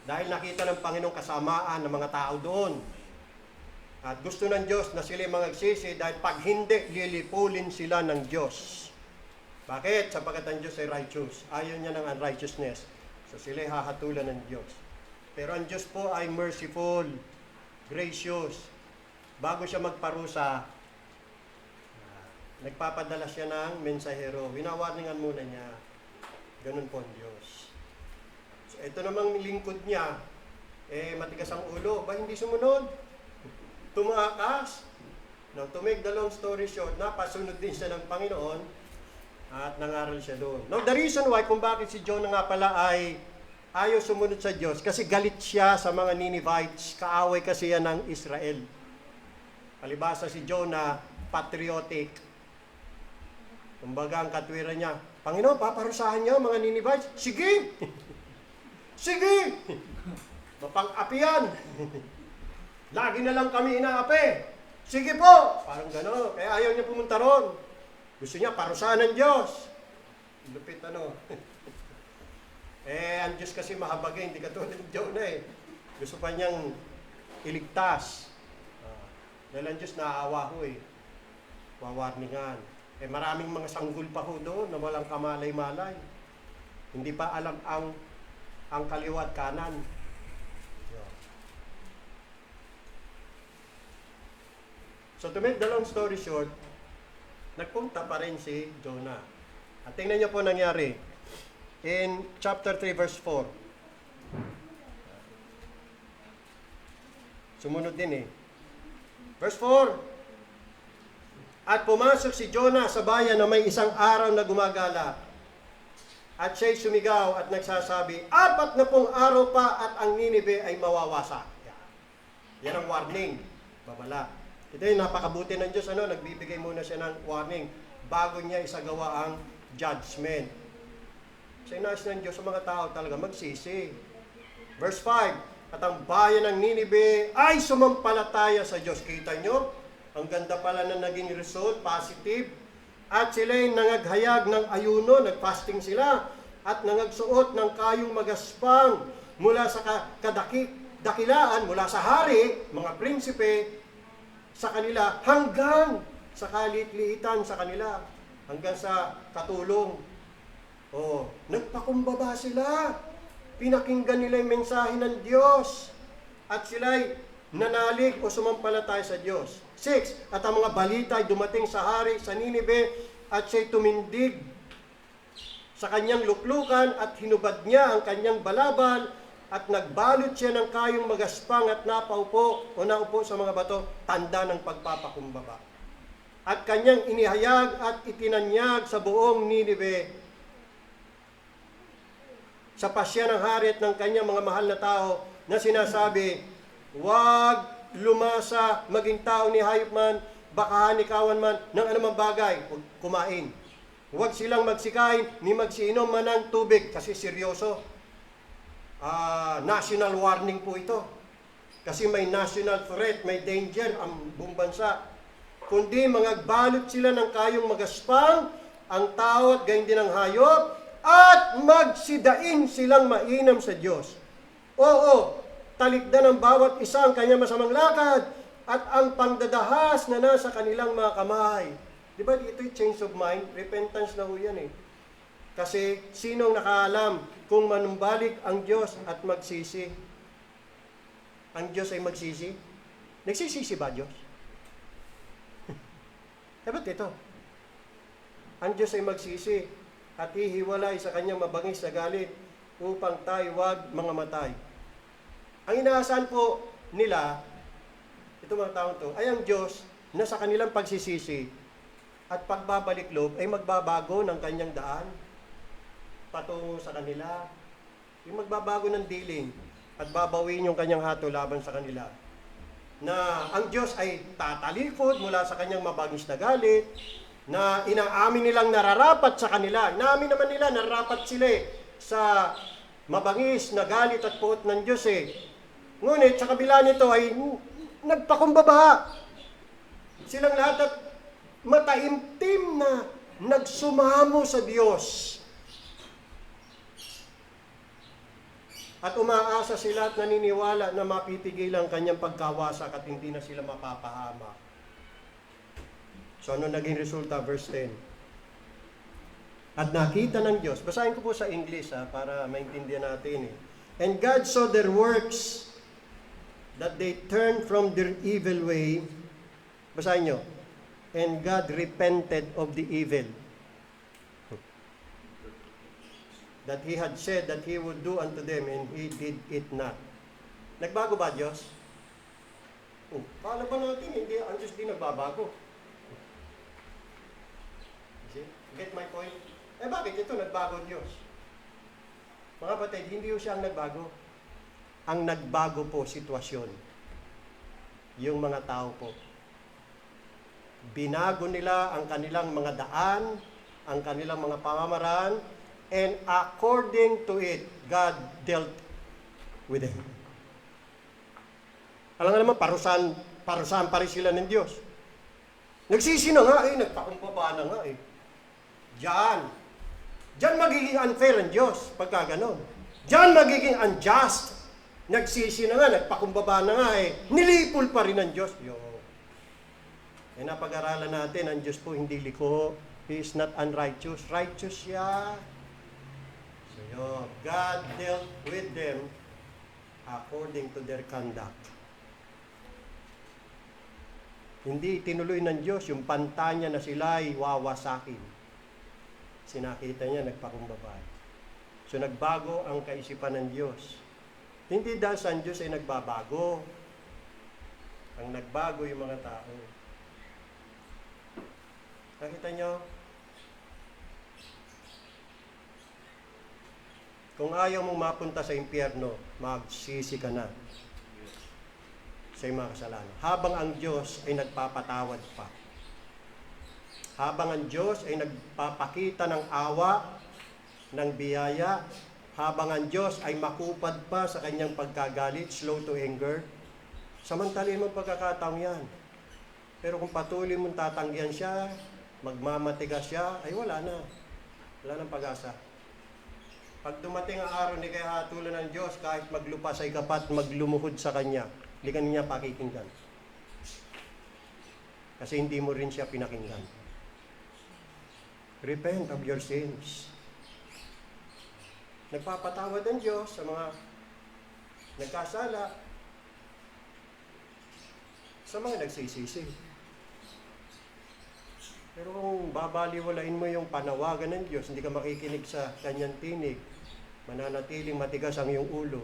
Dahil nakita ng Panginoon kasamaan ng mga tao doon. At gusto ng Diyos na sila magagsisi dahil pag hindi, lilipulin sila ng Diyos. Bakit? Sapagkat ang Diyos ay righteous. Ayaw niya ng unrighteousness. So sila ay hahatulan ng Diyos. Pero ang Diyos po ay merciful, gracious. Bago siya magparusa, nagpapadala siya ng mensahero. Winawarningan muna niya. Ganun po ang Diyos. So ito namang lingkod niya, matigas ang ulo. Ba hindi sumunod? Tumakas. Now, to make the long story short, napasunod din siya ng Panginoon at nangaral siya doon. Now, the reason why kung bakit si Jonah nga pala ay ayaw sumunod sa Diyos, kasi galit siya sa mga Ninevites, kaaway kasi yan ng Israel. Palibasa si Jonah, patriotic. Kumbaga ang katwiran niya, Panginoon, paparusahan niyo mga Ninevites? Sige! Sige! Mapang-apian! Lagi na lang kami inaapi. Sige po! Parang gano'n. Kaya ayaw niya pumunta ron. Gusto niya parusahan ng Diyos. Lupit ano. Ang Diyos kasi mahabagay, hindi katulad ng Jonah eh. Gusto pa niyang iligtas. Dahil ang Diyos naaawa ho eh. Wawarningan. Maraming mga sanggol pa ho doon na walang kamalay-malay. Hindi pa alam ang kaliwa at kanan. So to make the long story short, nagpunta pa rin si Jonah. At tingnan niyo po nangyari. In chapter 3 verse 4. Sumunod din eh. Verse 4. At pumasok si Jonah sa bayan na may isang araw na gumagala. At siya'y sumigaw at nagsasabi, 4 araw pa at ang Ninive ay mawawasak. Yan ang warning. Babala. Ito yung napakabuti ng Diyos. Nagbibigay muna siya ng warning bago niya isagawa ang judgment. Sa inayos ng Diyos sa mga tao talaga magsisi. Verse 5. At ang bayan ng Ninive ay sumampalataya sa Diyos. Kita nyo? Ang ganda pala na naging result, positive. At sila'y nangaghayag ng ayuno, nagfasting sila. At nangagsuot ng kayong magaspang mula sa dakilaan, mula sa hari, mga prinsipe, sa kanila hanggang sa kaliit-liitan sa kanila. Hanggang sa katulong. Nagpakumbaba sila. Pinakinggan nila yung mensahe ng Diyos. At sila'y nanalig o sumampalataya sa Diyos. 6. At ang mga balita ay dumating sa hari sa Ninive at siya'y tumindig sa kanyang luklukan at hinubad niya ang kanyang balabal at nagbalot siya ng kayong magaspang at naupo sa mga bato, tanda ng pagpapakumbaba. At kanyang inihayag at itinanyag sa buong Ninive sa pasya ng hari at ng kanyang mga mahal na tao na sinasabi, huwag lumasa maging tao ni hayop man, baka hanikawan man ng anumang bagay, huwag kumain. Huwag silang magsikain ni magsiinom man ng tubig kasi seryoso. National warning po ito. Kasi may national threat, may danger ang buong bansa. Kundi magbalot sila ng kayong magaspang, ang tao at gayon din ang hayop, at magsidain silang mainam sa Diyos. Oo, talikdan ng bawat isa ang kanyang masamang lakad at ang pangdadahas na nasa kanilang mga kamay. Di ba ito'y change of mind? Repentance na ho yan eh. Kasi sinong nakaalam kung manumbalik ang Diyos at magsisi? Ang Diyos ay magsisi? Nagsisisi ba Diyos? Ba't ito? Ang Diyos ay magsisi at hihiwalay sa kanyang mabangis na galit upang tayo wag mangamatay. Ang inaasahan po nila, itong mga taong to, ay ang Diyos na sa kanilang pagsisisi at pagbabalik loob ay magbabago ng kanyang daan patungo sa kanila. Yung magbabago ng dealing at babawin yung kanyang hatol laban sa kanila. Na ang Diyos ay tatalikod mula sa kanyang mabangis na galit, na inaamin nilang nararapat sa kanila. Inaamin naman nila, nararapat sila sa mabangis na galit at puot ng Diyos Ngunit sa kabila nito ay nagpakumbaba. Silang lahat at mataimtim na nagsumamo sa Diyos. At umaasa sila at naniniwala na mapipigil ang kanyang pagkawasak at hindi na sila mapapahamak. So ano naging resulta? Verse 10. At nakita ng Diyos, basahin ko po sa English para maintindihan natin And God saw their works, that they turned from their evil way. Basahin nyo. And God repented of the evil that He had said that He would do unto them, and He did it not. Nagbago ba Diyos? Kala ba natin, hindi, ang Diyos di nagbabago. See? Get my point? Bakit ito nagbago Diyos? Mga kapatid, hindi siya ang nagbago. Ang nagbago po sitwasyon. Yung mga tao po. Binago nila ang kanilang mga daan, ang kanilang mga pamamaraan, and according to it, God dealt with them. Alam nga naman, parusahan pa rin sila ng Diyos. Nagsisi na nga nagpakumbaba na nga Diyan magiging unfair ang Diyos pagka ganon. Diyan magiging unjust. Nagsisi na nga, nagpakumbaba na nga nilipol pa rin ng Diyos. Napag-aralan natin, ang Diyos po hindi liko. He is not unrighteous. Righteous siya. So, God dealt with them according to their conduct. Hindi tinuloy ng Diyos yung pantanya na sila ay wawasakin. Sinakita niya, nagpakumbaba. So, nagbago ang kaisipan ng Diyos. Hindi dahil sa Diyos ay nagbabago. Ang nagbago yung mga tao. Nakita nyo? Kung ayaw mong mapunta sa impyerno, magsisi ka na sa iyong mga kasalanan. Habang ang Diyos ay nagpapatawad pa. Habang ang Diyos ay nagpapakita ng awa, ng biyaya, habang ang Diyos ay makupad pa sa kanyang pagkagalit, slow to anger, samantalin mo pagkakataong yan. Pero kung patuloy mong tatanggihan siya, magmamatigas siya, ay wala na. Wala nang pag-asa. Pag dumating ang araw, hindi kaya hatulan ng Diyos, kahit maglupasay ka pa at maglumuhod sa Kanya, hindi ka niya pakikinggan. Kasi hindi mo rin siya pinakinggan. Repent of your sins. Nagpapatawad ang Diyos sa mga nagkasala, sa mga nagsisisi. Pero kung babaliwalain mo yung panawagan ng Diyos, hindi ka makikinig sa kanyang tinig, mananatiling matigas ang iyong ulo,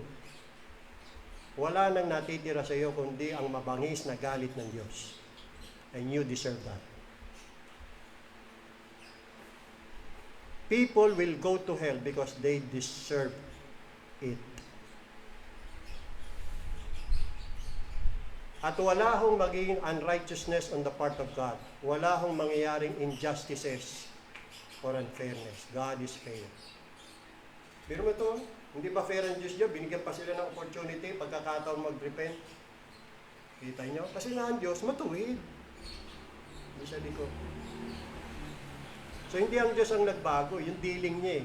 wala nang natitira sa iyo kundi ang mabangis na galit ng Diyos. And you deserve that. People will go to hell because they deserve it. At wala hong magiging unrighteousness on the part of God. Wala hong mangyayaring injustices or unfairness. God is fair. Pero mo ito, hindi ba fair ang Diyos niya? Binigyan pa sila ng opportunity, pagkakataon mag-repent. Kita nyo? Kasi nga ang Diyos matuwid. Hindi siya liko. So hindi ang Diyos ang nagbago, yung dealing niya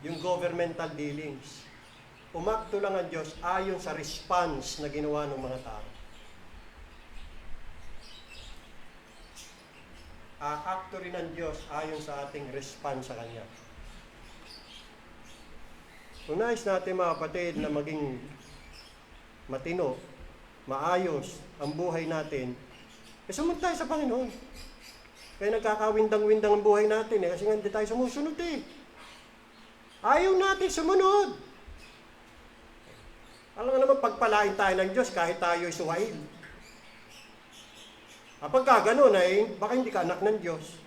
yung governmental dealings. Umakto lang ang Diyos ayon sa response na ginawa ng mga tao. Aakto rin ang Diyos ayon sa ating response sa Kanya. Kung nais natin mga kapatid na maging matino, maayos ang buhay natin, sumunod tayo sa Panginoon. Kaya nagkakawindang-windang ang buhay natin kasi nga hindi tayo sumusunod Ayaw natin sumunod. Alam nga naman, pagpalain tayo ng Diyos kahit tayo ay suwail. Kapag gano'n ay, baka hindi ka anak ng Diyos.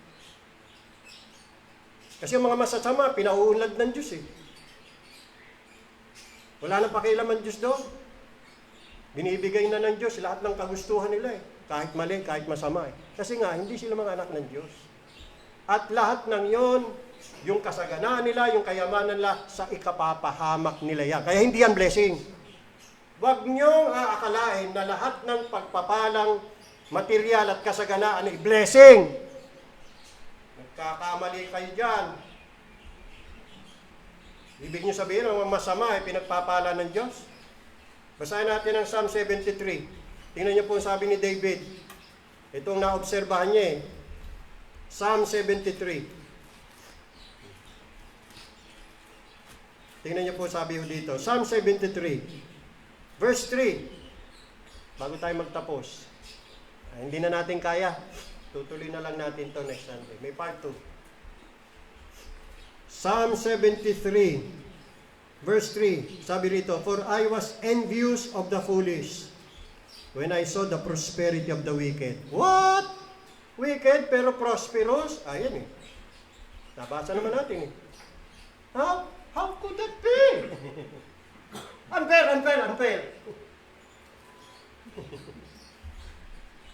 Kasi ang mga masasama, pinauunlad ng Diyos eh. Wala nang pakialam ang Diyos doon. Binibigay na ng Diyos lahat ng kagustuhan nila eh. Kahit mali, kahit masama eh. Kasi nga, hindi sila mga anak ng Diyos. At lahat ng yon, yung kasaganaan nila, yung kayamanan nila, sa ikapapahamak nila yan. Kaya hindi yan blessing. Huwag niyong aakalain na lahat ng pagpapalang material at kasaganaan ay blessing. Nagkakamali kayo dyan. Ibig niyo sabihin, ang masama ay pinagpapala ng Diyos. Basahin natin ang Psalm 73. Tingnan niyo po ang sabi ni David. Itong naobserbahan niya eh. Psalm 73. Tingnan niyo po sabi dito. Psalm 73. Verse 3. Bago tayo magtapos. Hindi na natin kaya. Tutuloy na lang natin to next Sunday. May part 2. Psalm 73. Verse 3. Sabi rito, for I was envious of the foolish when I saw the prosperity of the wicked. What? Wicked pero prosperous? Ayan eh. Nabasa naman natin eh. How could that be? Unfair.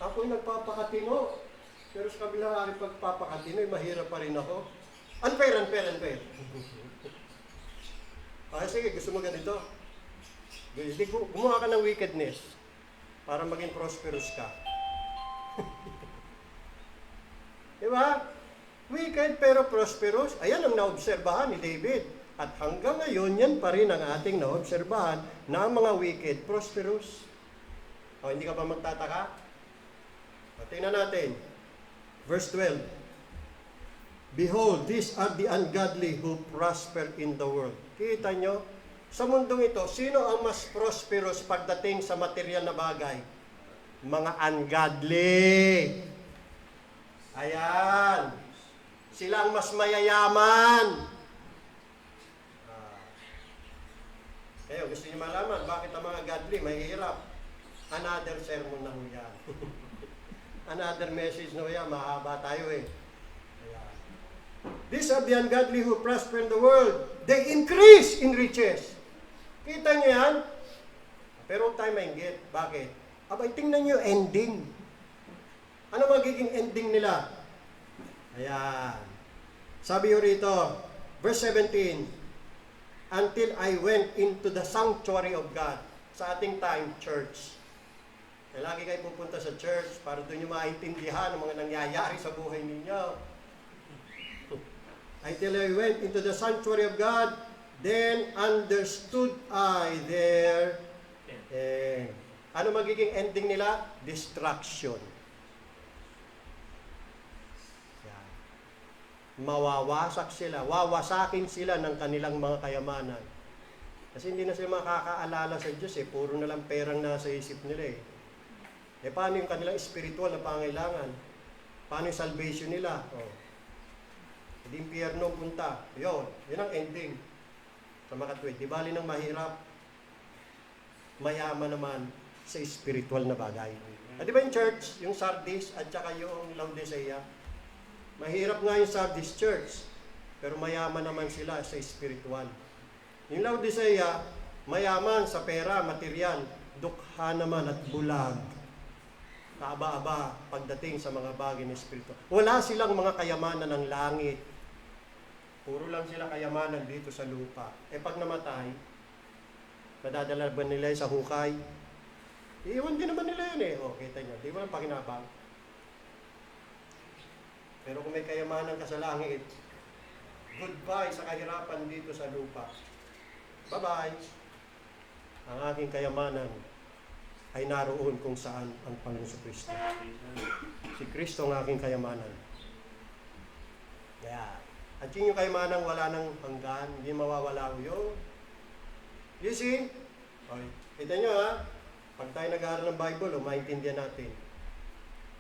Ako'y nagpapakatino. Pero sa kabilang ari pagpapakatino, mahirap pa rin ako. Unfair. Okay, sige, gusto mo ganito. Gumawa ka ng wickedness para maging prosperous ka. Diba? Wicked pero prosperous. Ayan ang naobserbahan ni David. At hanggang ngayon, yan pa rin ang ating naobserbahan na ang mga wicked, prosperous. O, hindi ka pa magtataka? O, tingnan natin. Verse 12. Behold, these are the ungodly who prosper in the world. Kita nyo? Sa mundong ito, sino ang mas prosperous pagdating sa material na bagay? Mga ungodly. Ayan. Sila ang mas mayayaman. Kayo, gusto niyo malaman bakit ang mga godly mahihirap? Another sermon na ho yan. Another message na ho yan. Mahaba tayo eh. Ayan. These are the ungodly who prosper in the world. They increase in riches. Kita niyo yan? Pero huwag tayo mainggit. Bakit? Abay, tingnan niyo ending. Ano magiging ending nila? Ayan. Sabi ho rito, verse 17, until I went into the sanctuary of God. Sa ating time, church. Kaya lagi kayo pupunta sa church para doon nyo maintindihan ang mga nangyayari sa buhay ninyo. Until I went into the sanctuary of God, then understood I there. Ano magiging ending nila? Destruction. Mawawasak sila, wawasakin sila ng kanilang mga kayamanan. Kasi hindi na sila makakaalala sa Diyos eh, puro na lang perang nasa isip nila eh. Paano yung kanilang spiritual na pangailangan? Paano yung salvation nila? Hindi impyerno punta. Yun ang ending. Sa makatwid, di bali ng mahirap, mayaman naman sa spiritual na bagay. At di ba yung church, yung Sardis at saka yung Laodicea, mahirap nga yung Sardis church, pero mayaman naman sila sa spiritual. Yung Laodicea, mayaman sa pera, material, dukha naman at bulag. Kaaba-aba pagdating sa mga bagay ng spiritual. Wala silang mga kayamanan ng langit. Puro lang sila kayamanan dito sa lupa. Pag namatay, nadadala ba nila sa hukay? Iiwan din naman nila yun eh. Kita nyo, di ba ang pakinabang? Pero kung may kayamanan ka sa langit, goodbye sa kahirapan dito sa lupa. Bye-bye. Ang aking kayamanan ay naroon kung saan ang Panginoon Kristo. Si Kristo ang aking kayamanan. Kaya, at yung kayamanan wala nang hanggan, hindi mawawala ko yun. You see? Okay. Kita nyo ha, pag tayo nag-aaral ng Bible, maintindihan natin.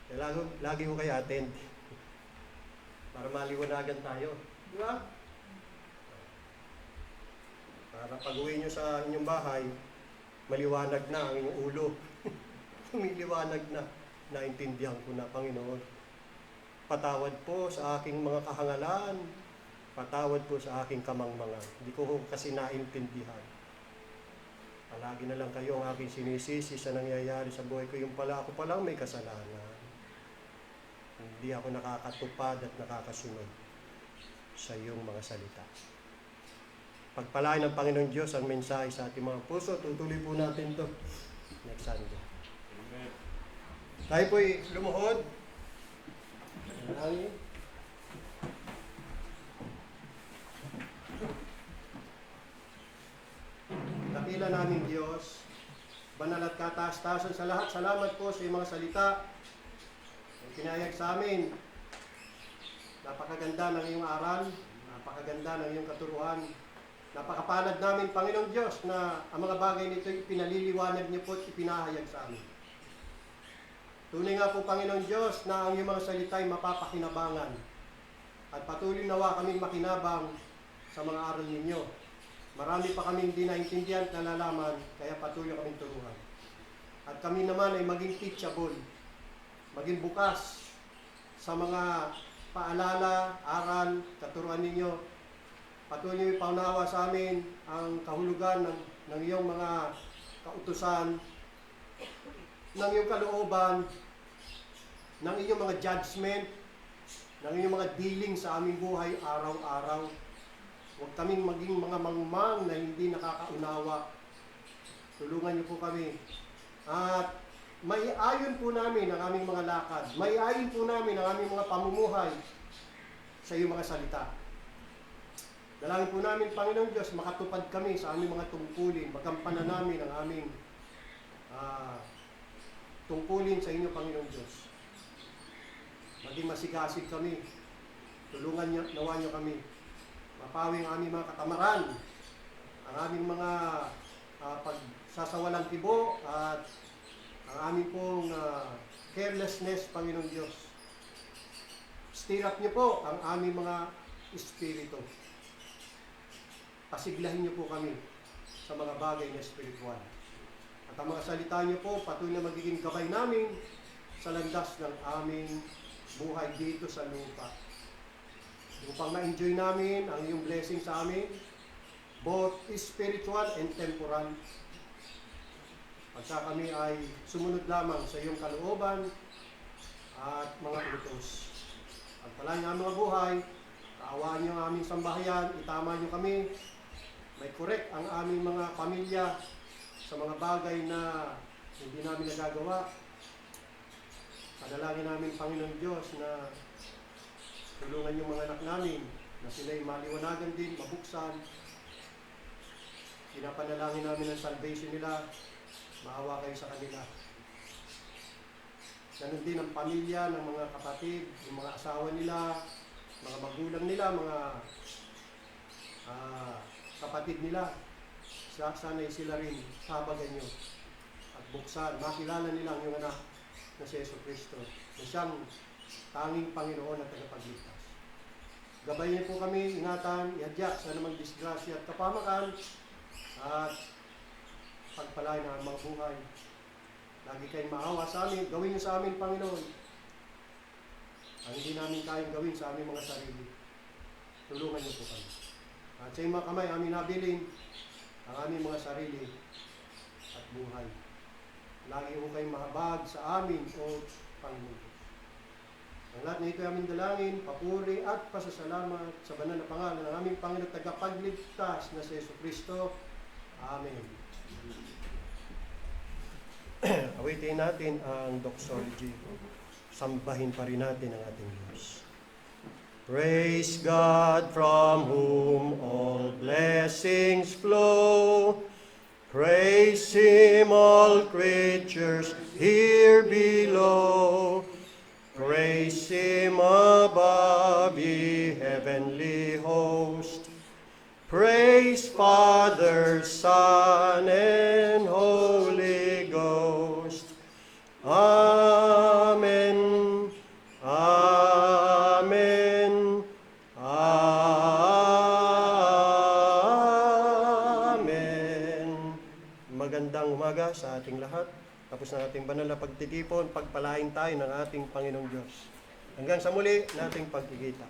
Kaya lagi ko kayo attend. Para maliwanagan tayo. Di ba? Para pag-uwi nyo sa inyong bahay, maliwanag na ang inyong ulo. Lumiliwanag na. Naintindihan ko na, Panginoon. Patawad po sa aking mga kahangalan. Patawad po sa aking kamangmangan. Hindi ko kasi naintindihan. Palagi na lang kayo ang aking sinisisi sa nangyayari sa buhay ko. Yung pala, ako palang may kasalanan. Hindi ako nakakatupad at nakakasunod sa iyong mga salita. Pagpalain ng Panginoong Diyos ang mensahe sa ating mga puso. Tutuloy po natin to next Sunday. Amen. Tayo po'y lumuhod. Manalangin. Dakila namin Diyos, banal at kataas-taasan sa lahat. Salamat po sa iyong mga salita. Ang pinayag sa amin. Napakaganda ng iyong aral. Napakaganda ng iyong katuruan. Napakapalad namin, Panginoong Diyos, na ang mga bagay nito ipinaliliwanag niyo po at ipinahayag sa amin. Tunay nga po, Panginoong Diyos, na ang iyong mga salita ay mapapakinabangan. At patuloy nawa kaming makinabang sa mga aral ninyo. Marami pa kaming hindi naintindihan at nalalaman, kaya patuloy kaming turuan. At kami naman ay maging teachable, maging bukas sa mga paalala, aral, katuruan ninyo. Patuloy paunawa sa amin ang kahulugan ng iyong mga kautusan, ng iyong kalooban, ng iyong mga judgment, ng iyong mga dealing sa aming buhay araw-araw. Huwag kaming maging mga mangmang na hindi nakakaunawa. Tulungan niyo po kami. At maiayon po namin ang aming mga lakad. Maiayon po namin ang aming mga pamumuhay sa iyong mga salita. Dalangin po namin, Panginoong Diyos, makatupad kami sa aming mga tungkulin. Magampanan namin ang aming tungkulin sa inyo, Panginoong Diyos. Maging masigasig kami. Tulungan niyo, nawa niyo kami. Mapawi ang aming mga katamaran, ang aming mga pagsasawalang tibo, at ang aming pong carelessness, Panginoong Diyos. Stir up niyo po ang aming mga espiritu. Pasiglahin niyo po kami sa mga bagay na espiritual. At ang mga salita niyo po, patuloy na magiging gabay namin sa landas ng aming buhay dito sa lupa. Upang ma-enjoy namin ang iyong blessing sa amin, both spiritual and temporal. Pagka kami ay sumunod lamang sa iyong kalooban at mga utos. Pagpalain ang mga buhay, kaawaan niyo ang aming sambahayan, itama niyo kami, may correct ang aming mga pamilya sa mga bagay na hindi namin nagagawa. Panalangin namin, Panginoong Diyos, na tulungan yung mga anak namin na sila'y maliwanagan din, mabuksan. Pinapanalangin namin ang salvation nila. Maawa kayo sa kanila. Ganun din ang pamilya ng mga kapatid, yung mga asawa nila, mga magulang nila, mga kapatid nila. Sana'y sila rin habagan nyo at buksan. Makilala nila ang iyong anak na si Yesu Cristo, na siyang tanging Panginoon at tagapagligtas. Gabayin niyo po kami, ingatan, ihadyak sa namang disgrasya at kapamakan, at pagpalain ang mga buhay. Lagi kayong maawa sa amin, gawin niyo sa amin, Panginoon, ang hindi namin kayang gawin sa aming mga sarili. Tulungan niyo po kami. At sa iyong mga kamay, amin nabilin ang aming mga sarili at buhay. Lagi po kayong mahabag sa amin, O Panginoon. Ang lahat na ito ay aming dalangin, papuri at pasasalamat sa banal na pangalan ng aming Panginoon tagapagligtas na si Yesu Cristo. Amen. Awitin natin ang doxology. Sambahin pa rin natin ang ating Diyos. Praise God from whom all blessings flow. Praise Him, all creatures here below. Praise Him above, ye heavenly host. Praise Father, Son, and Holy Ghost. Amen. Amen. Amen. magandang umaga sa ating lahat. Tapos ng ating banal na pagtitipon, pagpalain tayo ng ating Panginoong Diyos. Hanggang sa muli nating pagkikita.